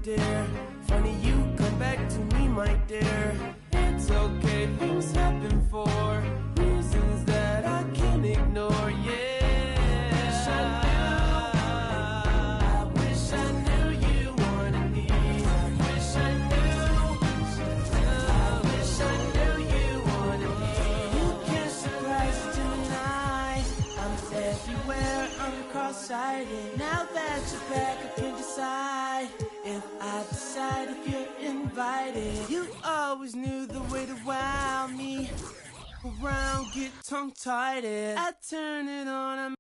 dear. Funny you come back to me, my dear. It's okay, things happen for reasons that I can't ignore, yeah. I wish I knew you wanted me. I wish I knew you wanted me. You can't surprise me tonight. I'm everywhere, I'm cross-sighted. Now that you're back, I can decide if I decide if you're invited. You always knew the way to wow me. Around, get tongue-tied. I turn it on, I'm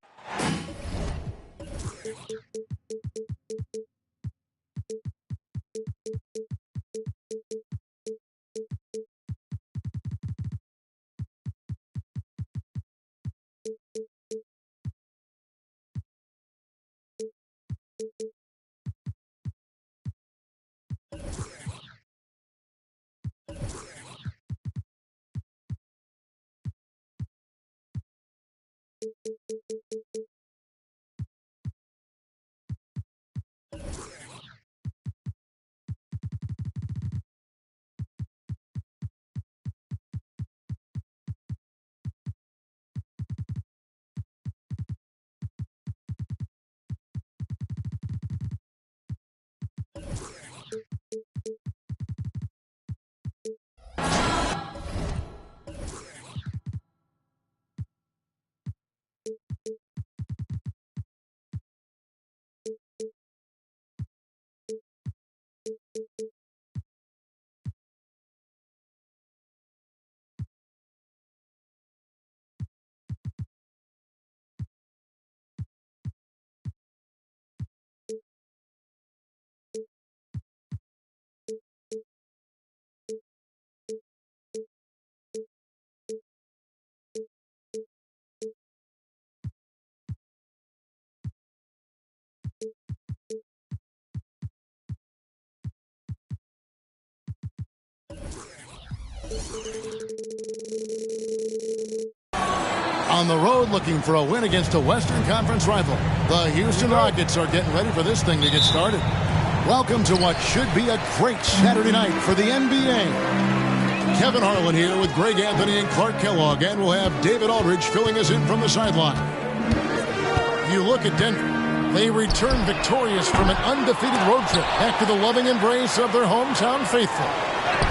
on the road looking for a win against a Western Conference rival. The Houston Rockets are getting ready for this thing to get started. Welcome to what should be a great Saturday night for the NBA. Kevin Harlan here with Greg Anthony and Clark Kellogg, and we'll have David Aldridge filling us in from the sideline. You look at Denver. They return victorious from an undefeated road trip back to the loving embrace of their hometown faithful.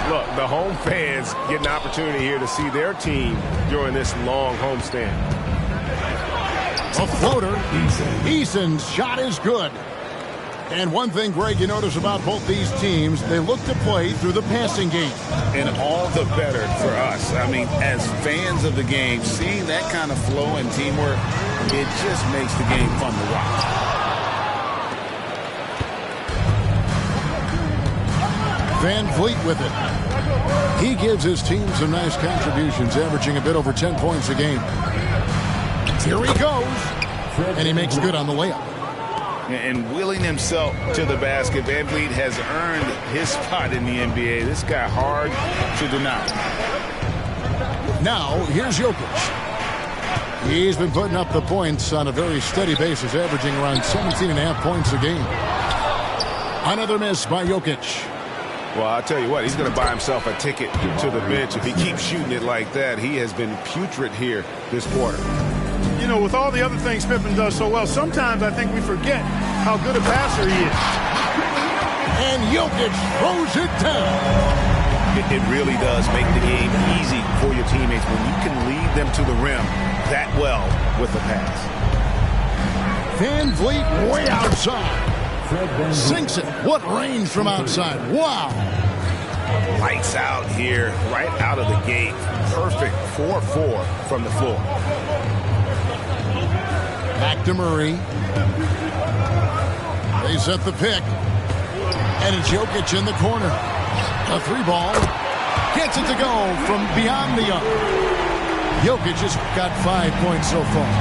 Look, the home fans get an opportunity here to see their team during this long homestand. A floater. Eason's shot is good. And one thing, Greg, you notice about both these teams, they look to play through the passing game. And all the better for us. I mean, as fans of the game, seeing that kind of flow and teamwork, it just makes the game fun to watch. Van Vliet with it. He gives his team some nice contributions, averaging a bit over 10 points a game. Here he goes. And he makes good on the layup. And willing himself to the basket, Van Vliet has earned his spot in the NBA. This guy hard to deny. Now, here's Jokic. He's been putting up the points on a very steady basis, averaging around 17.5 points a game. Another miss by Jokic. Well, I'll tell you what, he's going to buy himself a ticket to the bench. If he keeps shooting it like that, he has been putrid here this quarter. You know, with all the other things Pippen does so well, sometimes I think we forget how good a passer he is. And Jokic throws it down. It really does make the game easy for your teammates when you can lead them to the rim that well with the pass. Van Vliet way outside. Sinks it. What range from outside. Wow. Lights out here, right out of the gate. Perfect 4-4 from the floor. Back to Murray. They set the pick. And it's Jokic in the corner. A three ball. Gets it to go from beyond the arc. Jokic has got 5 points so far.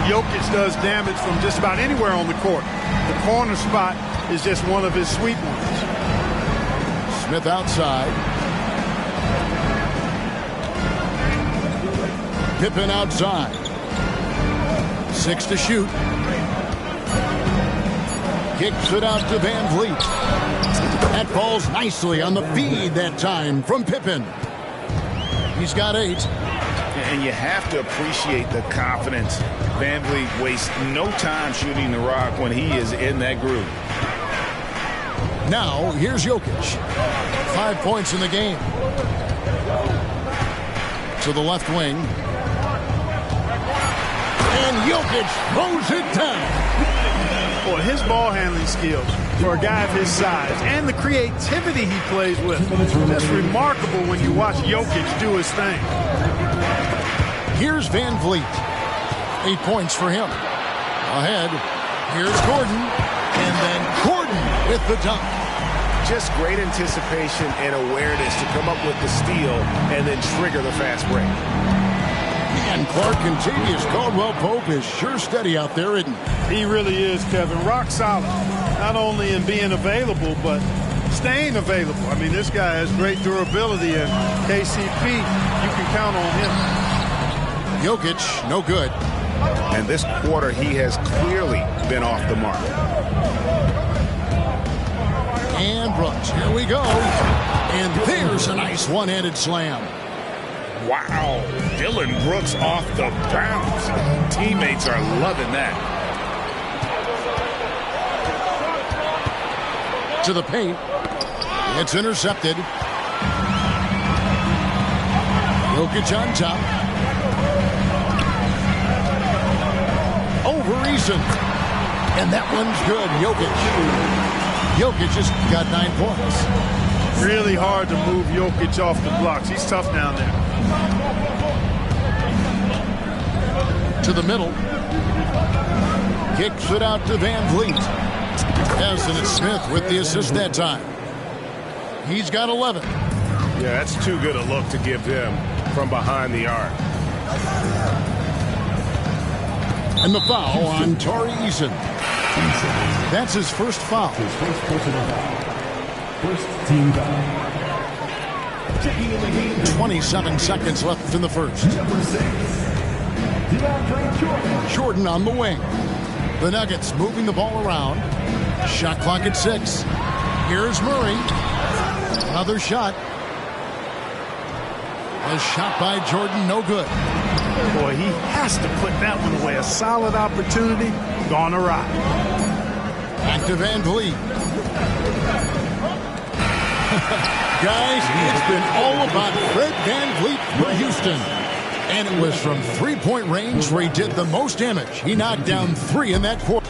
Jokic does damage from just about anywhere on the court. The corner spot is just one of his sweet ones. Smith outside. Pippen outside. 6 to shoot. Kicks it out to Van Vliet. That falls nicely on the feed that time from Pippen. He's got 8. And you have to appreciate the confidence. Van Vliet wastes no time shooting the rock when he is in that groove. Now, here's Jokic. 5 points in the game. To the left wing. And Jokic throws it down. Boy, his ball handling skills for a guy of his size and the creativity he plays with. Just remarkable when you watch Jokic do his thing. Here's Van Vliet. 8 points for him. Ahead. Here's Gordon. And then Gordon with the dunk. Just great anticipation and awareness to come up with the steal and then trigger the fast break. And Clark, Contavious Caldwell-Pope is sure steady out there, isn't he? He really is, Kevin. Rock solid. Not only in being available, but staying available. I mean, this guy has great durability, and KCP, you can count on him. Jokic, no good. And this quarter, he has clearly been off the mark. And Brooks, here we go. And there's a nice one-handed slam. Wow. Dylan Brooks off the bounce. Teammates are loving that. To the paint. It's intercepted. Jokic on top. Over Eason. And that one's good. Jokic just got 9 points. Really hard to move Jokic off the blocks. He's tough down there. To the middle. Kicks it out to Van Vliet. Yes, and it's Smith with the assist that time. He's got 11. Yeah, that's too good a look to give them from behind the arc. And the foul on Tari Eason. That's his first foul. First team foul. 27 seconds left in the first. Jordan on the wing. The Nuggets moving the ball around. Shot clock at 6. Here's Murray. Another shot. A shot by Jordan, no good. Boy, he has to put that one away. A solid opportunity, gone awry. Back to Van Vliet. Guys, it's been all about Fred Van Vliet for Houston. And it was from three-point range where he did the most damage. He knocked down 3 in that quarter.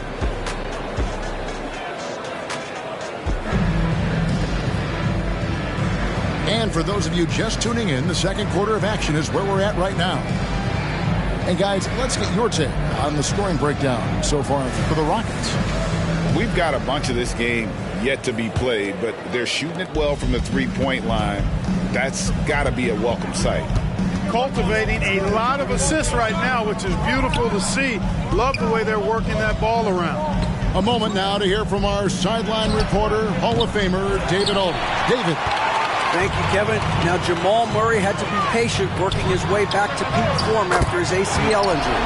And for those of you just tuning in, the second quarter of action is where we're at right now. And guys, let's get your take on the scoring breakdown so far for the Rockets. We've got a bunch of this game yet to be played, but they're shooting it well from the three-point line. That's got to be a welcome sight. Cultivating a lot of assists right now, which is beautiful to see. Love the way they're working that ball around. A moment now to hear from our sideline reporter, Hall of Famer David Aldridge. David. Thank you, Kevin. Now, Jamal Murray had to be patient working his way back to peak form after his ACL injury.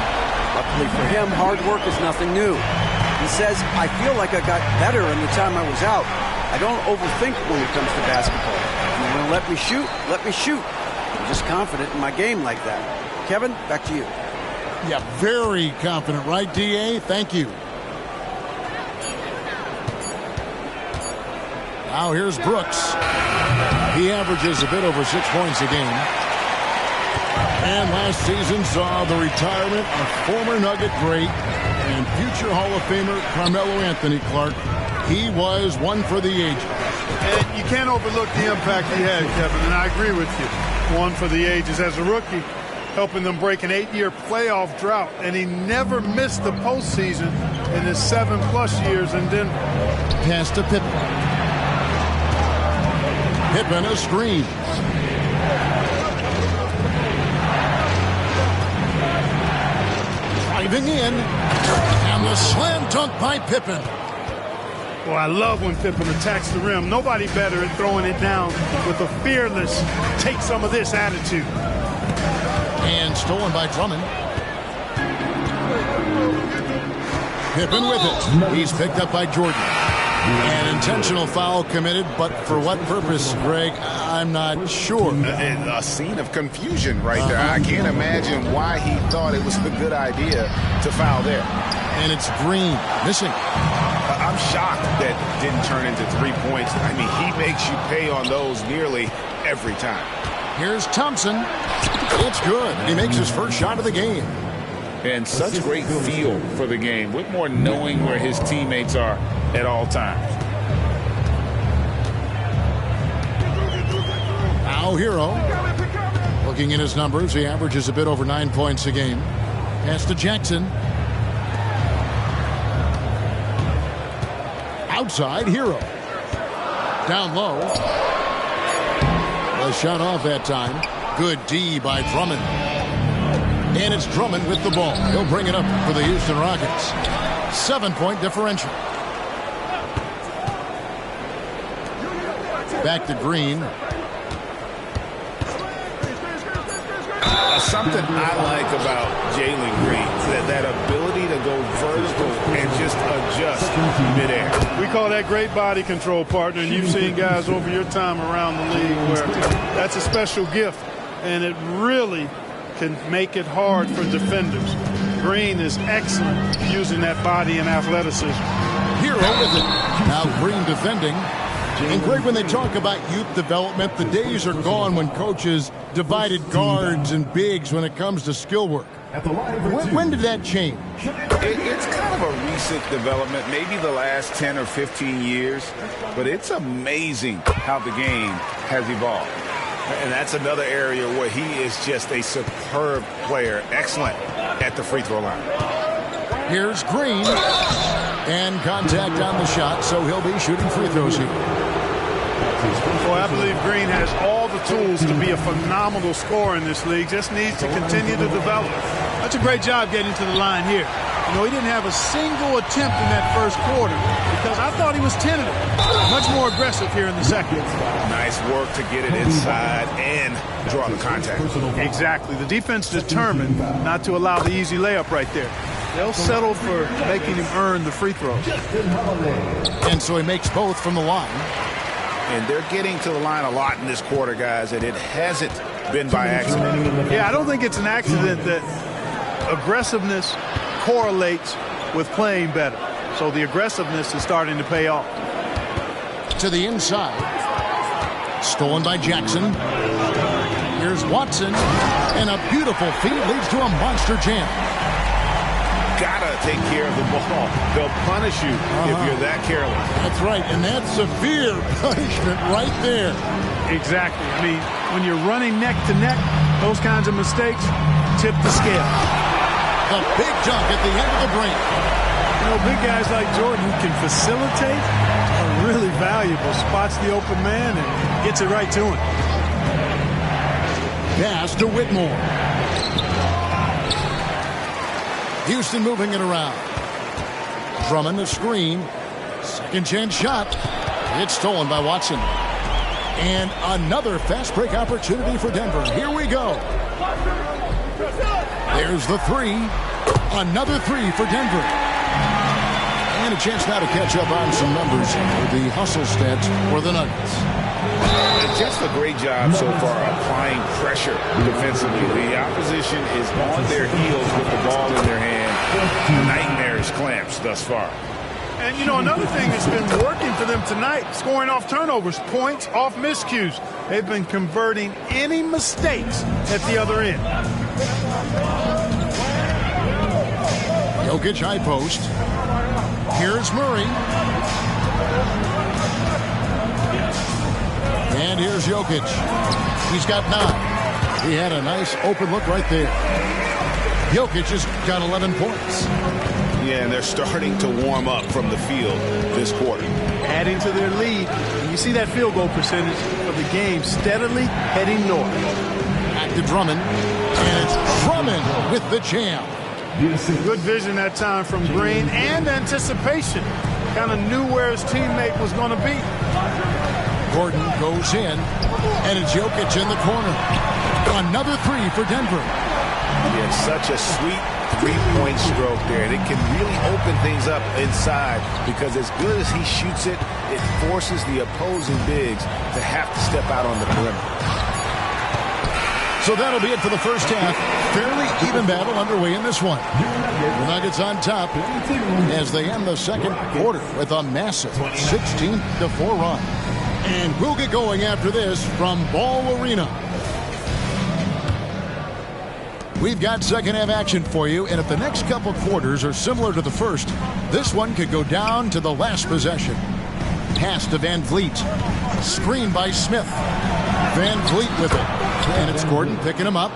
Luckily for him, hard work is nothing new. He says, I feel like I got better in the time I was out. I don't overthink when it comes to basketball. If you want to let me shoot, let me shoot. I'm just confident in my game like that. Kevin, back to you. Yeah, very confident, right, D.A.? Thank you. Now here's Brooks. He averages a bit over 6 points a game. And last season saw the retirement of former Nugget great and future Hall of Famer Carmelo Anthony Clark. He was one for the ages. And you can't overlook the impact he had, Kevin, and I agree with you. One for the ages as a rookie, helping them break an 8-year playoff drought, and he never missed the postseason in his 7+ years in Denver. Pass to Pippen. Pippen a screen. Driving in, and the slam dunk by Pippen. Well, I love when Pippen attacks the rim. Nobody better at throwing it down with a fearless, take some of this attitude. And stolen by Drummond. Pippen with it. He's picked up by Jordan. An intentional foul committed, but for what purpose, Greg? I'm not sure. A scene of confusion right there. I can't imagine why he thought it was a good idea to foul there. And it's Green missing. I'm shocked that didn't turn into 3 points. I mean, he makes you pay on those nearly every time. Here's Thompson. It's good. He makes his first shot of the game. And such great feel for the game. Whitmore knowing where his teammates are at all times. Now Hero. Looking at his numbers, he averages a bit over 9 points a game. Pass to Jackson. Outside, Hero. Down low. A shot off that time. Good D by Drummond. And it's Drummond with the ball. He'll bring it up for the Houston Rockets. 7-point differential. Back to Green. Something I like about Jalen Green, that ability to go vertical and just adjust midair. We call that great body control, partner, and you've seen guys over your time around the league where that's a special gift, and it really can make it hard for defenders. Green is excellent using that body and athleticism. Hero with it. Now Green defending. And Greg, when they talk about youth development, the days are gone when coaches divided guards and bigs when it comes to skill work. When did that change? It's kind of a recent development, maybe the last 10 or 15 years, but it's amazing how the game has evolved. And that's another area where he is just a superb player, excellent at the free throw line. Here's Green. And contact on the shot, so he'll be shooting free throws here. Boy, I believe Green has all the tools to be a phenomenal scorer in this league. Just needs to continue to develop. That's a great job getting to the line here. You know, he didn't have a single attempt in that first quarter because I thought he was tentative. Much more aggressive here in the second. Nice work to get it inside and draw the contact. Exactly. The defense determined not to allow the easy layup right there. They'll settle for making him earn the free throws. And so he makes both from the line. And they're getting to the line a lot in this quarter, guys, and it hasn't been by accident. Yeah, I don't think it's an accident that aggressiveness correlates with playing better. So the aggressiveness is starting to pay off. To the inside. Stolen by Jackson. Here's Watson. And a beautiful feed leads to a monster jam. Gotta take care of the ball. They'll punish you if you're that careless. That's right, and that's severe punishment right there. Exactly. I mean, when you're running neck to neck, those kinds of mistakes tip the scale. The big dunk at the end of the break. You know, big guys like Jordan who can facilitate are really valuable. Spots the open man and gets it right to him. Pass to Whitmore. Houston moving it around. Drummond the screen. Second chance shot. It's stolen by Watson. And another fast break opportunity for Denver. Here we go. There's the three. Another three for Denver. And a chance now to catch up on some numbers for the hustle stats for the Nuggets. Just a great job so far applying pressure defensively. The opposition is on their heels with the ball in their hand. Nightmarish clamps thus far. And, you know, another thing that's been working for them tonight, scoring off turnovers, points off miscues. They've been converting any mistakes at the other end. Jokic high post. Here's Murray. And here's Jokic. He's got 9. He had a nice open look right there. Jokic has got 11 points. Yeah, and they're starting to warm up from the field this quarter. Adding to their lead. And you see that field goal percentage of the game steadily heading north. Back to Drummond. And it's Drummond with the jam. Good vision that time from Green and anticipation. Kind of knew where his teammate was going to be. Gordon goes in, and it's Jokic in the corner. Another three for Denver. He had such a sweet three-point stroke there, and it can really open things up inside because as good as he shoots it, it forces the opposing bigs to have to step out on the perimeter. So that'll be it for the first half. Fairly even battle underway in this one. The Nuggets on top as they end the second quarter with a massive 16-4 run. And we'll get going after this from Ball Arena. We've got second half action for you, and if the next couple quarters are similar to the first, this one could go down to the last possession. Pass to Van Vliet. Screen by Smith. Van Vliet with it. And it's Gordon picking him up.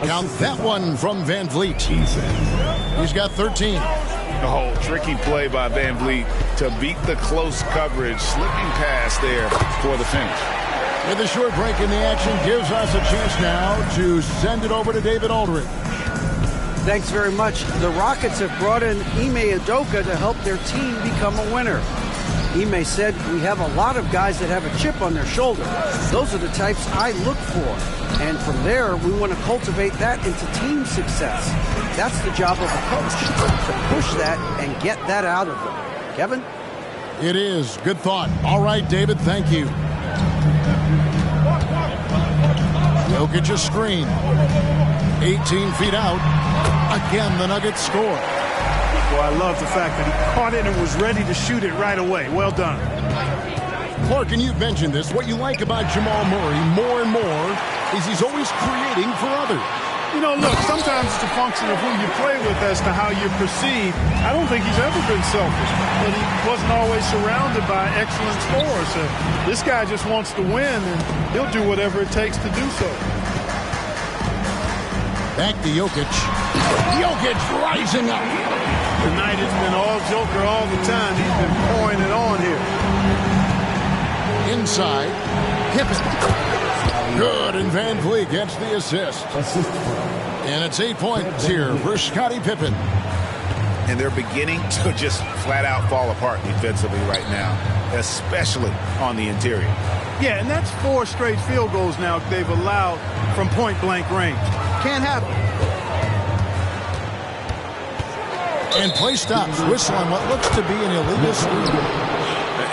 Count that one from Van Vliet. He's got 13. Oh, tricky play by Van Vliet to beat the close coverage. Slipping pass there for the finish. With a short break in the action gives us a chance now to send it over to David Aldridge. Thanks very much. The Rockets have brought in Ime Udoka to help their team become a winner. Ime said, "We have a lot of guys that have a chip on their shoulder. Those are the types I look for. And from there, we want to cultivate that into team success. That's the job of a coach, to push that and get that out of them." Kevin? It is. Good thought. All right, David, thank you. Jokic's screen. 18 feet out. Again, the Nuggets score. Well, I love the fact that he caught it and was ready to shoot it right away. Well done. Clark, and you've mentioned this, what you like about Jamal Murray more and more is he's always creating for others. You know, look, sometimes it's a function of who you play with as to how you're perceived. I don't think he's ever been selfish, but he wasn't always surrounded by excellent scorers. So this guy just wants to win, and he'll do whatever it takes to do so. Back to Jokic. Jokic rising up. Tonight it's been all Joker all the time. He's been pouring it on here. Inside. Pippen. Good, and Van Vliet gets the assist. And it's 8 points here for Scottie Pippen. And they're beginning to just flat out fall apart defensively right now, especially on the interior. Yeah, and that's 4 straight field goals now they've allowed from point-blank range. Can't happen. And play stops. Whistle on what looks to be an illegal screen.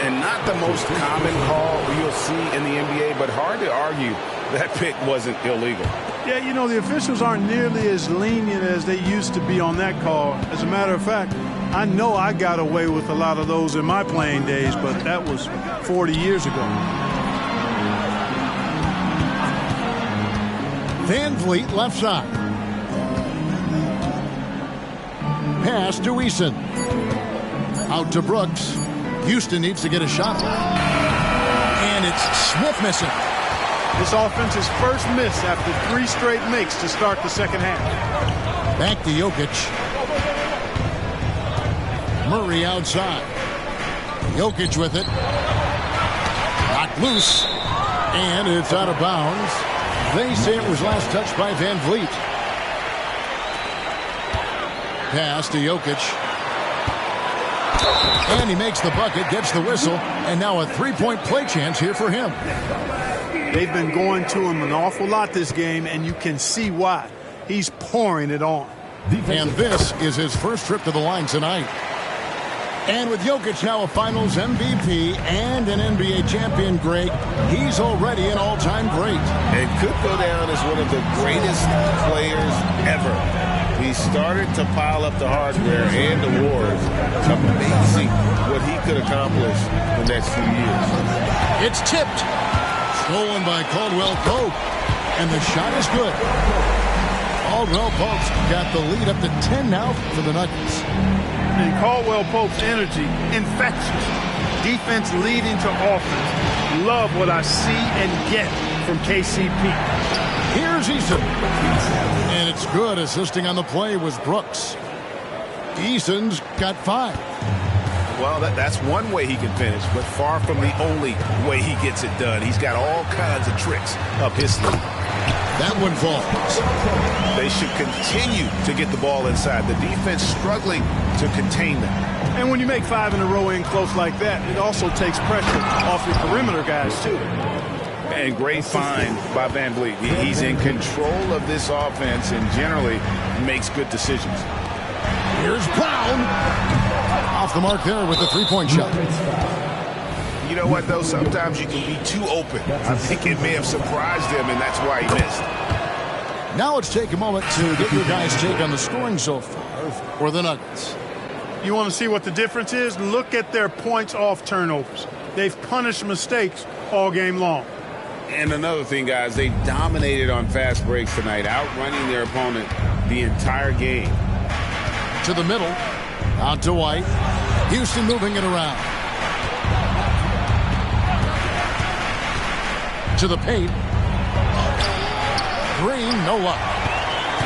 And not the most common call you'll see in the NBA, but hard to argue that pick wasn't illegal. Yeah, you know, the officials aren't nearly as lenient as they used to be on that call. As a matter of fact, I know I got away with a lot of those in my playing days, but that was 40 years ago. Van Vliet left side. Pass to Eason. Out to Brooks. Houston needs to get a shot. And it's Smith missing. This offense's first miss after 3 straight makes to start the second half. Back to Jokic. Murray outside. Jokic with it. Knocked loose. And it's out of bounds. They say it was last touched by Van Vliet. Pass to Jokic. And he makes the bucket, gets the whistle, and now a 3-point play chance here for him. They've been going to him an awful lot this game, and you can see why. He's pouring it on. And this is his first trip to the line tonight. And with Jokic now a Finals MVP and an NBA champion, Greg, he's already an all-time great. And could go down as one of the greatest players ever. He started to pile up the hardware and awards. Amazing what he could accomplish the next few years. It's tipped. Stolen by Caldwell Pope. And the shot is good. Caldwell Pope's got the lead up to 10 now for the Nuggets. And Caldwell Pope's energy, infectious. Defense leading to offense. Love what I see and get from KCP. Here's Eason. And it's good. Assisting on the play was Brooks. Eason's got 5. Well, that's one way he can finish, but far from the only way he gets it done. He's got all kinds of tricks up his sleeve. That one falls. They should continue to get the ball inside. The defense struggling to contain them. And when you make 5 in a row in close like that, it also takes pressure off your perimeter guys, too. And great find by Van Vliet. He's in control of this offense and generally makes good decisions. Here's Brown. Off the mark there with the three-point shot. You know what, though? Sometimes you can be too open. I think it may have surprised him, and that's why he missed. Now let's take a moment to get your guys' take on the scoring so far for the Nuggets. You want to see what the difference is? Look at their points off turnovers. They've punished mistakes all game long. And another thing, guys, they dominated on fast breaks tonight, outrunning their opponent the entire game. To the middle, out to White. Houston moving it around. To the paint. Green, no luck.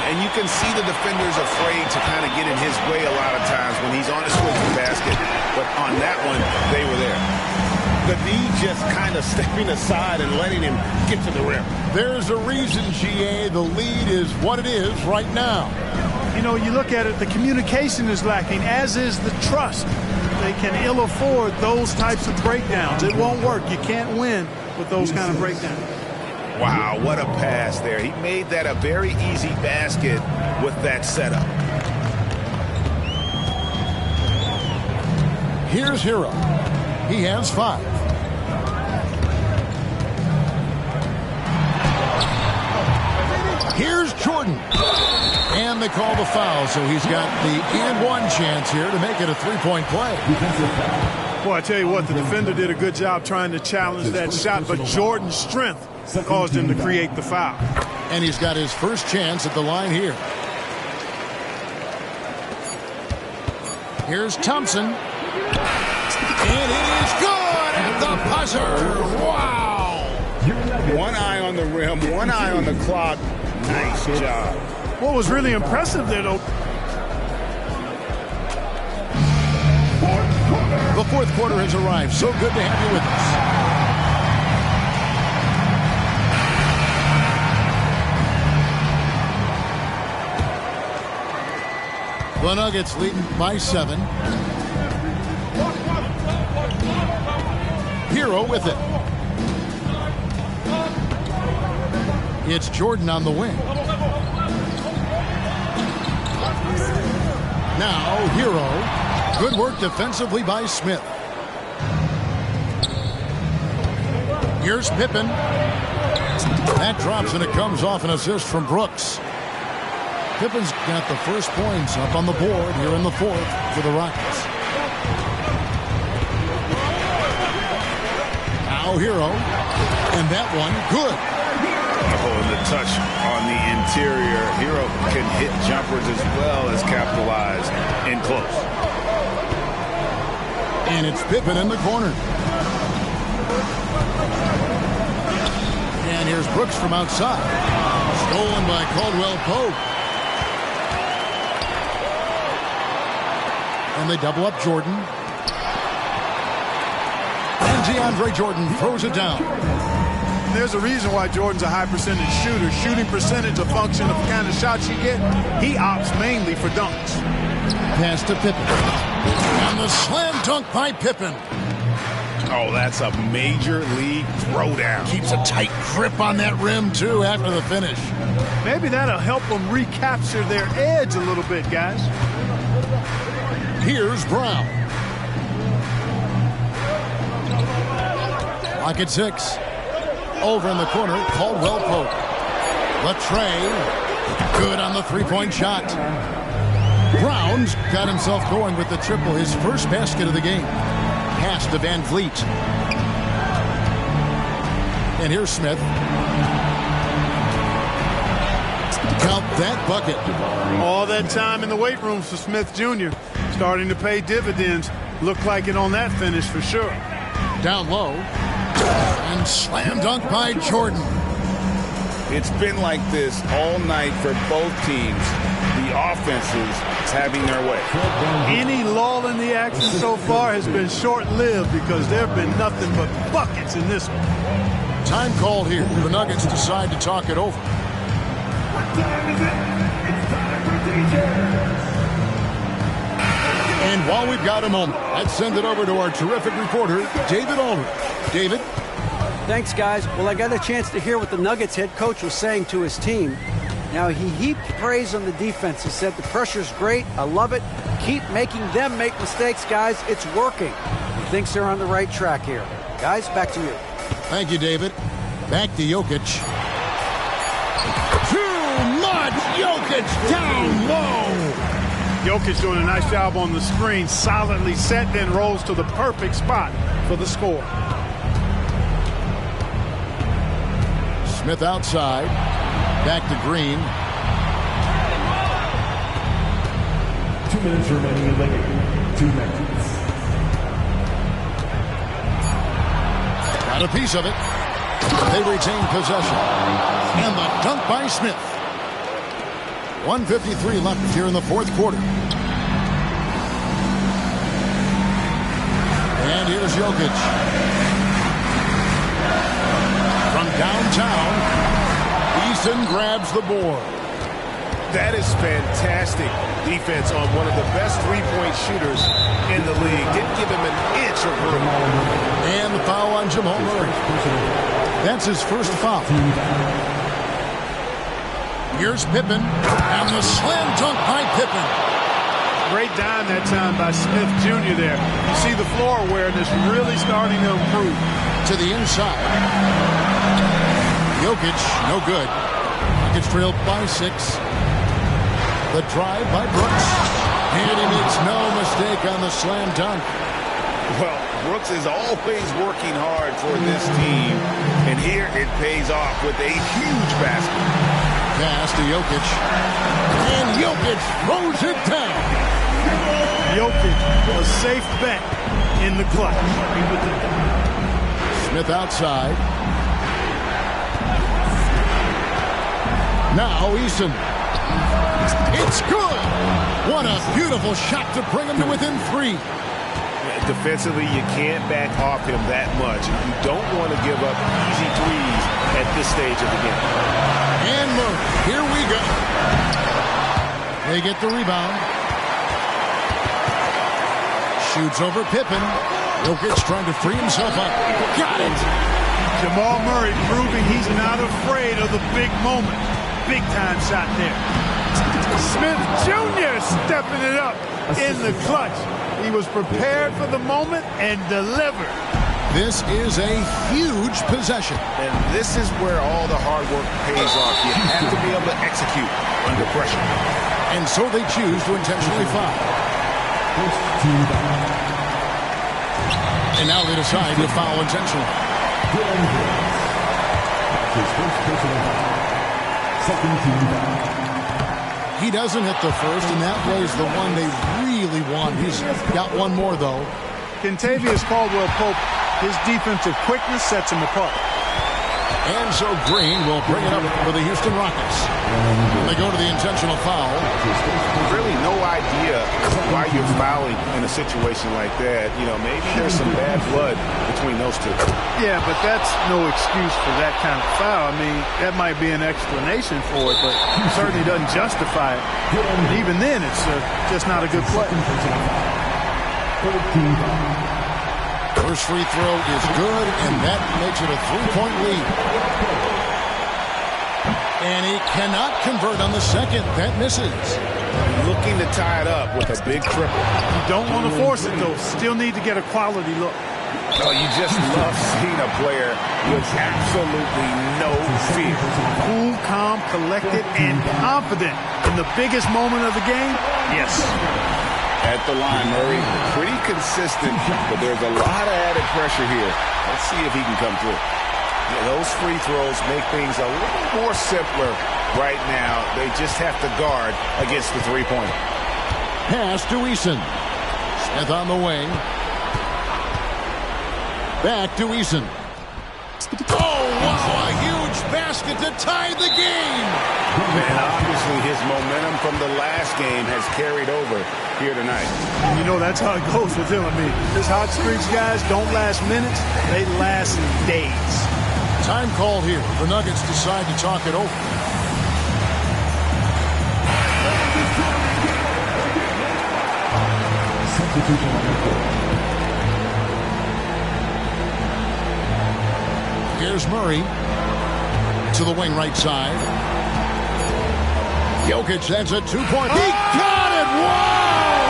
And you can see the defenders afraid to kind of get in his way a lot of times when he's on his way to the basket. But on that one, they were there. The D just kind of stepping aside and letting him get to the rim. There's a reason, GA, the lead is what it is right now. You know, you look at it, the communication is lacking, as is the trust. They can ill afford those types of breakdowns. It won't work. You can't win with those kind of breakdowns. Wow, what a pass there. He made that a very easy basket with that setup. Here's Hero. He has 5. Here's Jordan. And they call the foul, so he's got the and one chance here to make it a three-point play. Boy, I tell you what, the defender did a good job trying to challenge that shot, but Jordan's strength caused him to create the foul. And he's got his first chance at the line here. Here's Thompson. And it is good at the buzzer. Wow. One eye on the rim, one eye on the clock. Nice job. What was really impressive there, though, the fourth quarter has arrived. So good to have you with us. The Nuggets leading by 7. Hero with it. It's Jordan on the wing. Now Hero. Good work defensively by Smith. Here's Pippen. That drops and it comes off an assist from Brooks. Pippen's got the first points up on the board here in the fourth for the Rockets. Now Hero. And that one, good. Oh, and the touch on the interior. Hero can hit jumpers as well as capitalize in close. And it's Pippen in the corner. And here's Brooks from outside. Stolen by Caldwell Pope. And they double up Jordan. And DeAndre Jordan throws it down. There's a reason why Jordan's a high percentage shooter. Shooting percentage a function of the kind of shots you get. He opts mainly for dunks. Pass to Pippen. And the slam dunk by Pippen. Oh, that's a major league throwdown. Keeps a tight grip on that rim, too, after the finish. Maybe that'll help them recapture their edge a little bit, guys. Here's Brown. Lock at 6. Over in the corner, Caldwell Pope. Latrey, good on the three-point shot. Brown's got himself going with the triple, his first basket of the game. Pass to Van Vliet. And here's Smith. Count that bucket. All that time in the weight room for Smith Jr. starting to pay dividends. Looked like it on that finish for sure. Down low. And slam dunk by Jordan. It's been like this all night for both teams. The offenses having their way. Any lull in the action so far has been short-lived because there have been nothing but buckets in this one. Time called here. The Nuggets decide to talk it over. And while we've got a moment, let's send it over to our terrific reporter, David Aldridge. David? Thanks, guys. Well, I got a chance to hear what the Nuggets head coach was saying to his team. Now, he heaped praise on the defense. He said, the pressure's great. I love it. Keep making them make mistakes, guys. It's working. He thinks they're on the right track here. Guys, back to you. Thank you, David. Back to Jokic. Too much! Jokic down low! Jokic doing a nice job on the screen. Solidly set, then rolls to the perfect spot for the score. Smith outside. Back to Green. 2 minutes remaining in the game. 2 minutes. Got a piece of it. They retain possession. And the dunk by Smith. 1:53 left here in the fourth quarter. And here's Jokic. From downtown, Eason grabs the board. That is fantastic defense on one of the best three-point shooters in the league. Didn't give him an inch of room. And the foul on Jamal Murray. That's his first foul. Here's Pippen. And the slam dunk by Pippen. Great dime that time by Smith Jr. there. You see the floor awareness really starting to improve. To the inside. Jokic, no good. Gets trailed by 6. The drive by Brooks. And he makes no mistake on the slam dunk. Well, Brooks is always working hard for this team. And here it pays off with a huge basket. Pass to Jokic. And Jokic throws it down. Jokic, a safe bet in the clutch. Smith outside. Now Eason. It's good. What a beautiful shot to bring him to within 3. Defensively, you can't back off him that much. You don't want to give up easy threes at this stage of the game. And Murray, here we go. They get the rebound. Shoots over Pippen. Jokic trying to free himself up. Got it. Jamal Murray proving he's not afraid of the big moment. Big time shot there. Smith Jr. stepping it up in the clutch. He was prepared for the moment and delivered. This is a huge possession. And this is where all the hard work pays off. You have to be able to execute under pressure. And so they choose to intentionally foul. And now they decide to foul intentionally. He doesn't hit the first, and that was the one they really want. He's got one more, though. Kentavious Caldwell-Pope, his defensive quickness sets him apart. And so Green will bring it up for the Houston Rockets. They go to the intentional foul. Really no idea why you're fouling in a situation like that. You know, maybe there's some bad blood between those two. Yeah, but that's no excuse for that kind of foul. I mean, that might be an explanation for it, but it certainly doesn't justify it. And even then, it's just not a good play. First free throw is good, and that makes it a 3-point lead. And he cannot convert on the second. That misses. Looking to tie it up with a big triple. You don't want to force it, though. Still need to get a quality look. Oh, you just love seeing a player with absolutely no fear. Cool, calm, collected, and confident in the biggest moment of the game? Yes. At the line, Murray, pretty consistent, but there's a lot of added pressure here. Let's see if he can come through. Yeah, those free throws make things a little more simpler right now. They just have to guard against the three-pointer. Pass to Eason. Smith on the wing. Back to Eason. Oh, wow, a huge basket to tie the game. And obviously his momentum from the last game has carried over here tonight. You know, that's how it goes with him. I mean, his hot streaks, guys, don't last minutes. They last days. Time called here. The Nuggets decide to talk it over. Substitution on the court. Here's Murray to the wing right side. Jokic, that's a two-point. He got it! Whoa!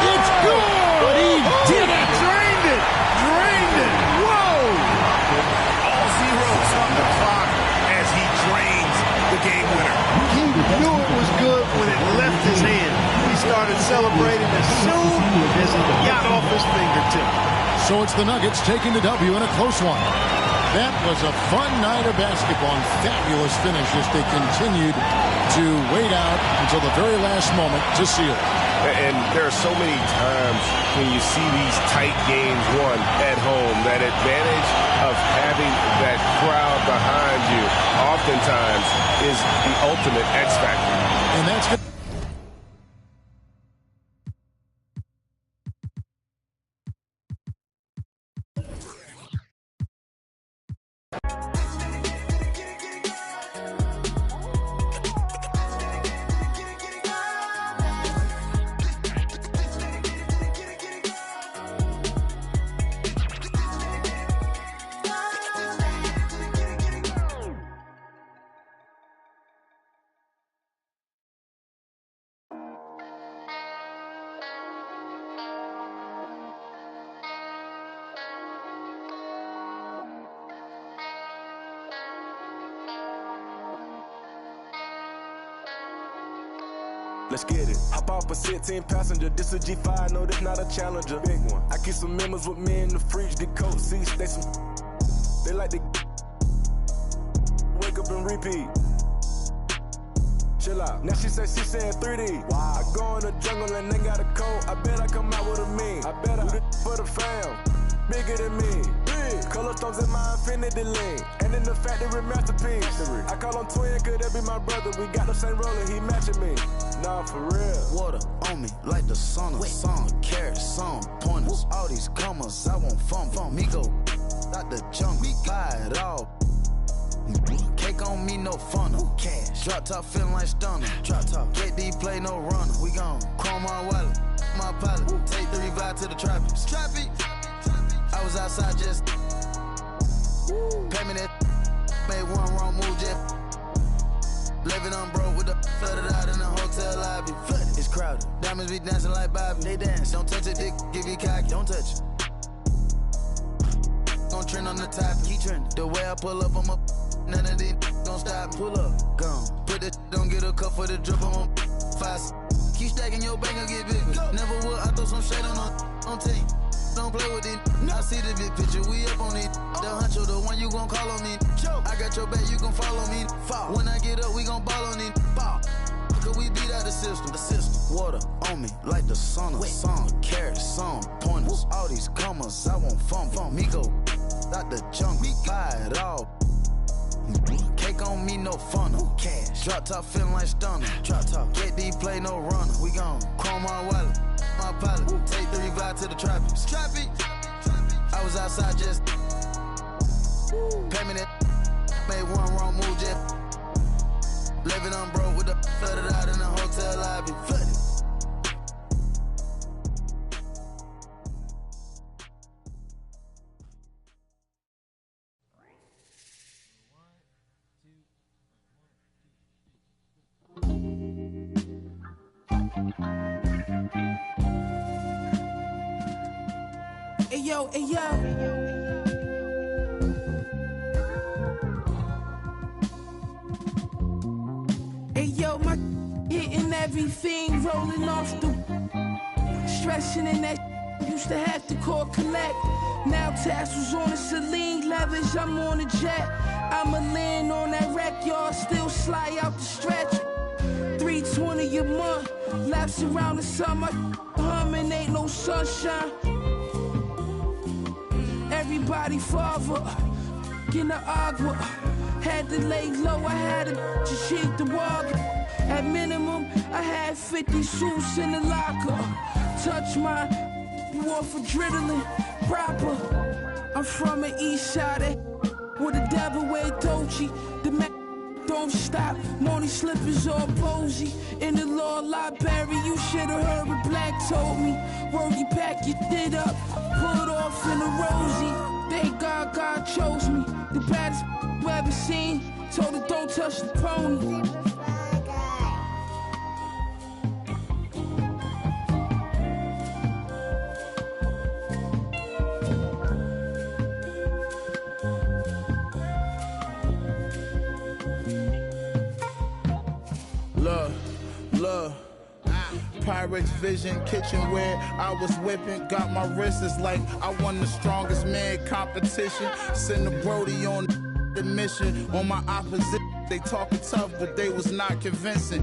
It's good! But he did it! Drained it! Drained it! Whoa! All zeros on the clock as he drains the game winner. He knew it was good when it left his hand. He started celebrating as soon as it got off his fingertip. So it's the Nuggets taking the W in a close one. That was a fun night of basketball and fabulous finish as they continued to wait out until the very last moment to seal. And there are so many times when you see these tight games won at home, that advantage of having that crowd behind you oftentimes is the ultimate X factor. And that's good. Let's get it. Hop off a 16 passenger. This a G5, no, this not a Challenger. Big one. I keep some members with me in the fridge. The coat seats, they like to wake up and repeat. Chill out. Now she saying 3D. Wow. I go in the jungle and they got a coat. I bet I come out with a mean. I bet I do this for the fam. Bigger than me. Big. Color stones in my infinity link. And in the factory masterpiece. I call him twin, could that be my brother? We got the same roller, he matching me. Nah, for real. Water on me like the sun of sun. Carrots, some pointers. All these commas, I won't fumble. Me go out the jungle. We buy it all. Cake on me, no funnel. Cash. Drop top feeling like stunner. Drop top. KD play no runner. We gone. Chrome my wallet. My pilot. Take the revive to the tropics. Traffic. I was outside just. Pay me that. Made one wrong move just. Living on broke with the flooded out in the hotel lobby. Flooded. It's crowded. Diamonds be dancing like Bobby. They dance. Don't touch it, dick. Give you cocky. Don't touch it. Gon' trend on the top. Keep trending. The way I pull up, I'm a. None of these gon' stop. Pull up. Gone. Put it. Don't get a cup for the drip. I'm on. Fast. Keep stacking your bank and get bigger. Go. Never would. I throw some shade on team. Don't play with it. No. I see the big picture. We up on it. The huncho, the one you gon' call on me. I got your back. You gon' follow me. Fall. When I get up, we gon' ball on it. Ball. Cause we beat out the system. The system. Water on me like the sun of sun. Carrots, some pointers. All these commas, I won't fumble. Me go out the jungle. We buy it all. Cake on me, no funnel. Cash. Drop top feeling like stunner. Drop top. KD play no runner. We gone. Chrome my wallet. My pilot. Take the revive to the tropics. Traffic. I was outside just. Pay me that. Made one wrong move just. Living on broke with the flooded out in the hotel lobby. Flooded. Hey yo, hey yo. Hey yo, my hitting everything, rolling off the stressing in that used to have to call collect. Now tassels on the Celine leathers, I'm on a jet. I'ma land on that wreck, y'all still slide out the stretch. 320 a month, laps around the summer, humming ain't no sunshine. Everybody father, in the agua. Had to lay low, I had to just shake the water. At minimum, I had 50 suits in the locker. Touch my, you off adrenaline, proper. I'm from the east side, where the devil wear Dolce. The man don't stop, Money slippers all posy. In the law library, you should've heard what Black told me. Word, you pack your shit up, pull it off in a rosy. Thank God God chose me, the baddest you ever seen. Told her don't touch the pony. Pyrex Vision, kitchenware, I was whipping. Got my wrists like I won the strongest man competition. Send the Brody on the mission. On my opposite, they talking tough, but they was not convincing.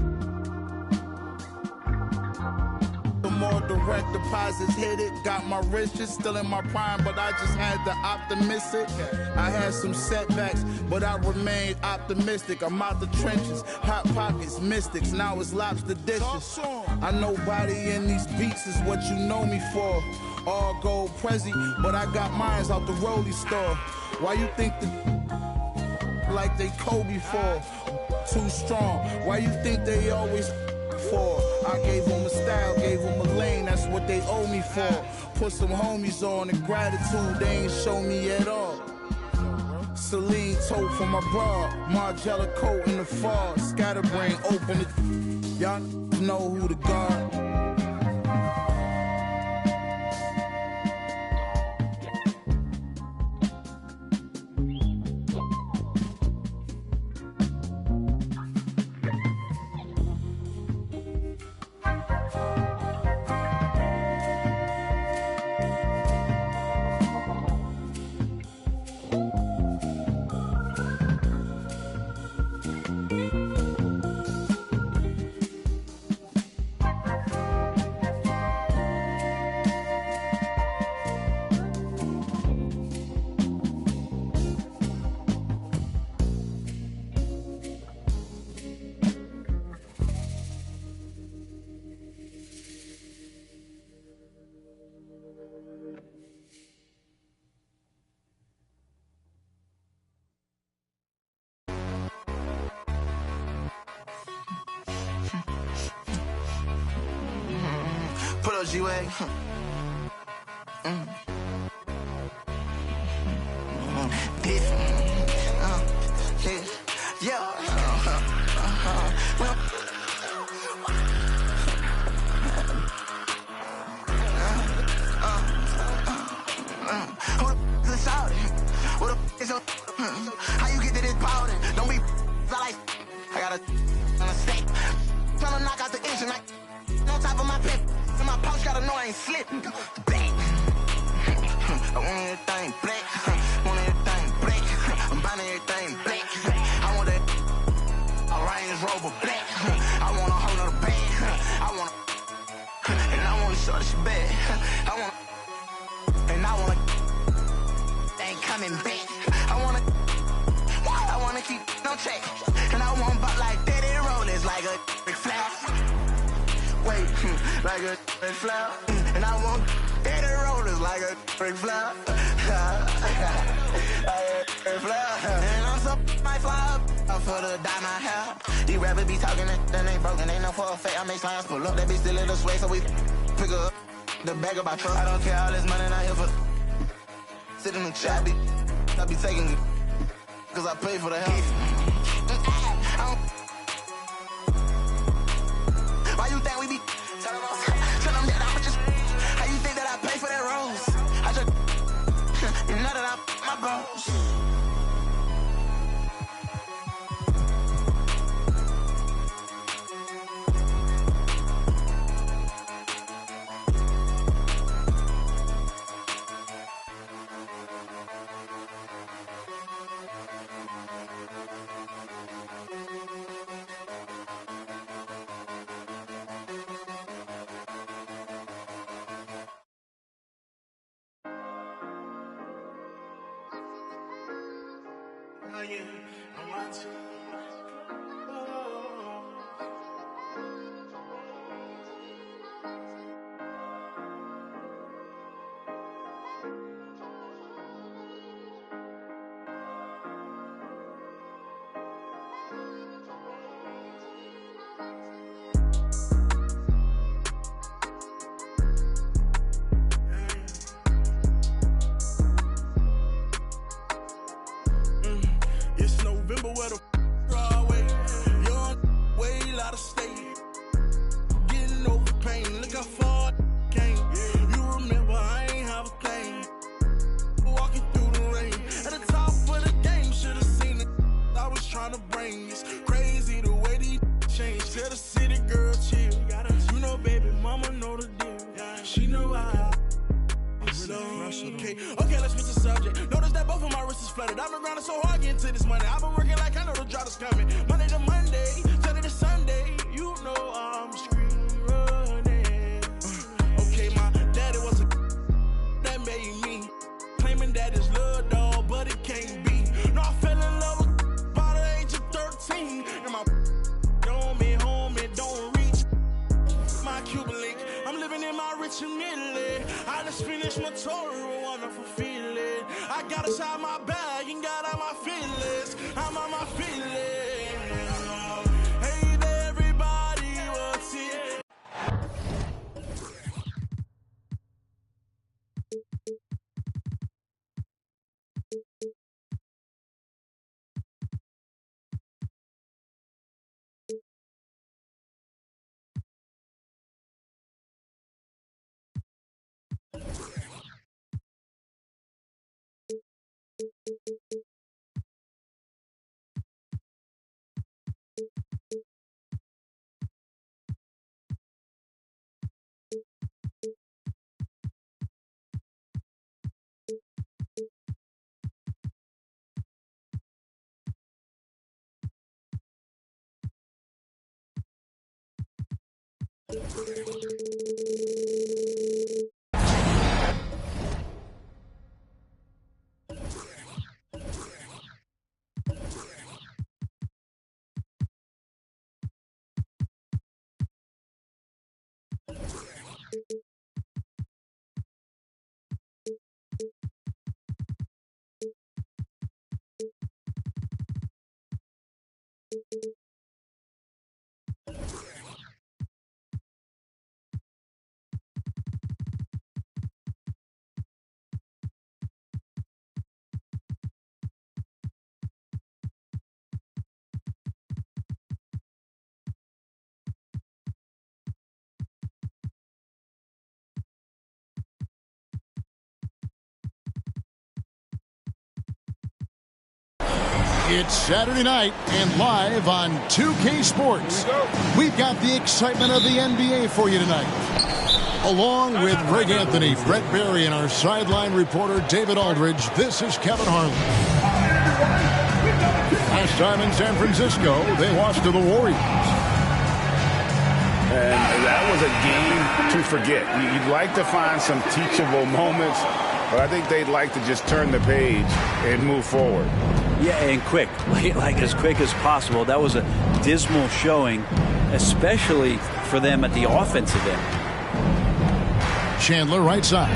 The more direct deposits hit it. Got my riches still in my prime, but I just had the optimistic. I had some setbacks, but I remained optimistic. I'm out the trenches, hot pockets, mystics. Now it's lobster dishes. I know body in these beats is what you know me for. All gold Prezi, but I got mines out the Rollie store. Why you think like they Kobe for? Too strong. Why you think they always for? I gave them a style, gave them a lane, that's what they owe me for. Put some homies on and gratitude they ain't show me at all. Celine tote for my bra, Margiela coat in the fall. Scatterbrain open it, y'all know who to guard. Put up G-Way. How you get to this powder? Don't be like I got a stick. Tryna knock out the engine like on top of my pip. And my pouch gotta know I ain't slipping. Bang. I want everything black. Want everything black. I'm buying everything black. I want that a Range Rover black. I want a whole nother bag. I want and I want to show this bad. And I want ain't coming back. I wanna keep no check. And I want butt like that and rollers like a big flower. Wait, like a big flower. And I want that and rollers like a big flower. And I'm so my fly up for the dye my hair. These rappers be talking and they broken. Ain't no for a fake. I make slimes pull up. That bitch still in the sway, so we pick up the bag of my truck. I don't care all this money not here for. Sit in the chat, I be taking it. Cause I pay for the help. Why you think we be tell them that I'm just how you think that I pay for that rose? I just you know that I'm my bros. I've been grinding so hard getting to this money. I've been working like I know the drop is coming. Monday to Monday, Sunday to Sunday, you know I'm screaming running. Okay, my daddy was a that made me. Claiming that it's love, dog, but it can't be. No, I fell in love with by the age of 13. And my homie, don't reach my Cuban link. I'm living in my rich and Italy. I just finished my tour, a wonderful feeling. I got inside my bag and got out my feelings. I'm on my feelings. Hey there, everybody, what's it? It's Saturday night and live on 2K Sports. We've got the excitement of the NBA for you tonight. Along with Greg Anthony, Brett Barry, and our sideline reporter David Aldridge, this is Kevin Harlan. Last time in San Francisco, they lost to the Warriors. And that was a game to forget. You'd like to find some teachable moments, but I think they'd like to just turn the page and move forward. Yeah, and quick, like as quick as possible. That was a dismal showing, especially for them at the offensive end. Chandler right side.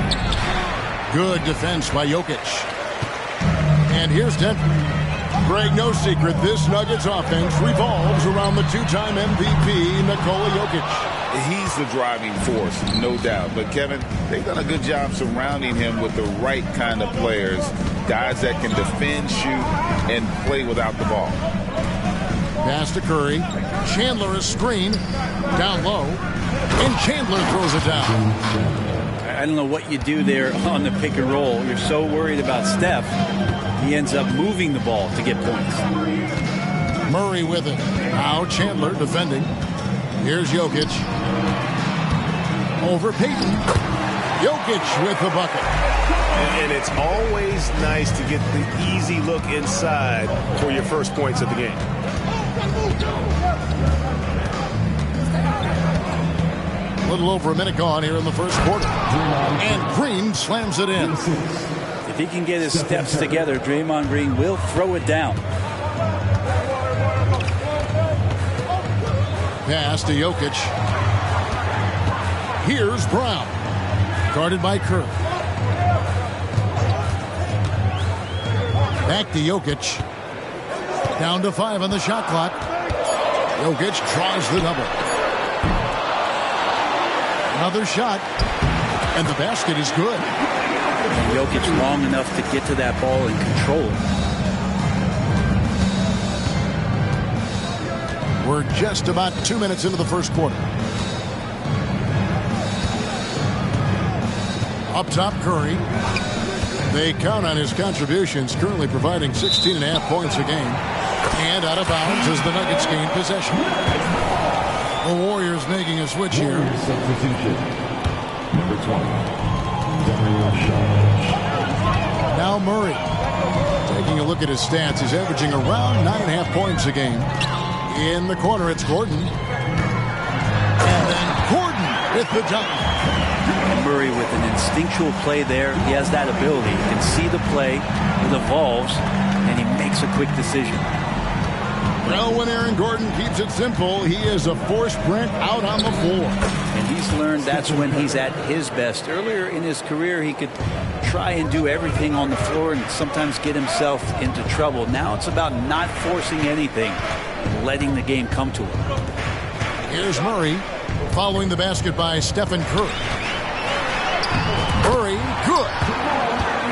Good defense by Jokic. And here's Denver. Greg, no secret, this Nuggets offense revolves around the two-time MVP, Nikola Jokic. He's the driving force, no doubt. But, Kevin, they've done a good job surrounding him with the right kind of players, guys that can defend, shoot, and play without the ball. Pass to Curry. Chandler is screened. Down low. And Chandler throws it down. I don't know what you do there on the pick and roll. You're so worried about Steph. He ends up moving the ball to get points. Murray with it. Now Chandler defending. Here's Jokic. Over Payton. Jokic with the bucket. And it's always nice to get the easy look inside for your first points of the game. A little over a minute gone here in the first quarter. And Green slams it in. If he can get his steps together, Draymond Green will throw it down. Pass to Jokic. Here's Brown. Guarded by Curry. Back to Jokic. Down to 5 on the shot clock. Jokic draws the double. Another shot. And the basket is good. And Jokic long enough to get to that ball and control it. We're just about 2 minutes into the first quarter. Up top, Curry. They count on his contributions, currently providing 16.5 points a game. And out of bounds as the Nuggets gain possession. The Warriors making a switch here. Substitution. Number 20. Now Murray Taking a look at his stats, he's averaging around 9.5 points a game. In the corner, it's Gordon. And then Gordon with the dunk. Murray with an instinctual play there. He has that ability. You can see the play. It evolves, and he makes a quick decision. Well, when Aaron Gordon keeps it simple, he is a force sprint out on the floor. And he's learned that's when he's at his best. Earlier in his career, he could try and do everything on the floor and sometimes get himself into trouble. Now it's about not forcing anything and letting the game come to him. Here's Murray following the basket by Stephen Curry. Murray, good.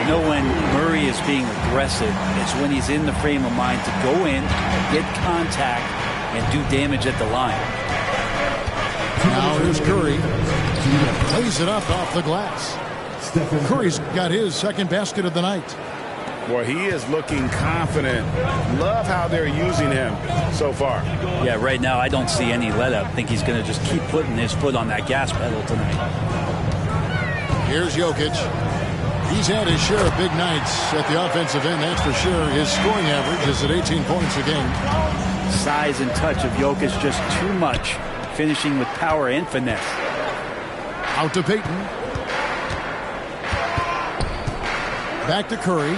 You know when Murray is being aggressive, it's when he's in the frame of mind to go in, get contact, and do damage at the line. Now here's Curry. Plays it up off the glass. Curry's got his second basket of the night. Boy, he is looking confident. Love how they're using him so far. Yeah, right now I don't see any let-up. I think he's going to just keep putting his foot on that gas pedal tonight. Here's Jokic. He's had his share of big nights at the offensive end, that's for sure. His scoring average is at 18 points a game. Size and touch of Jokic just too much, finishing with power and finesse. Out to Payton. Back to Curry.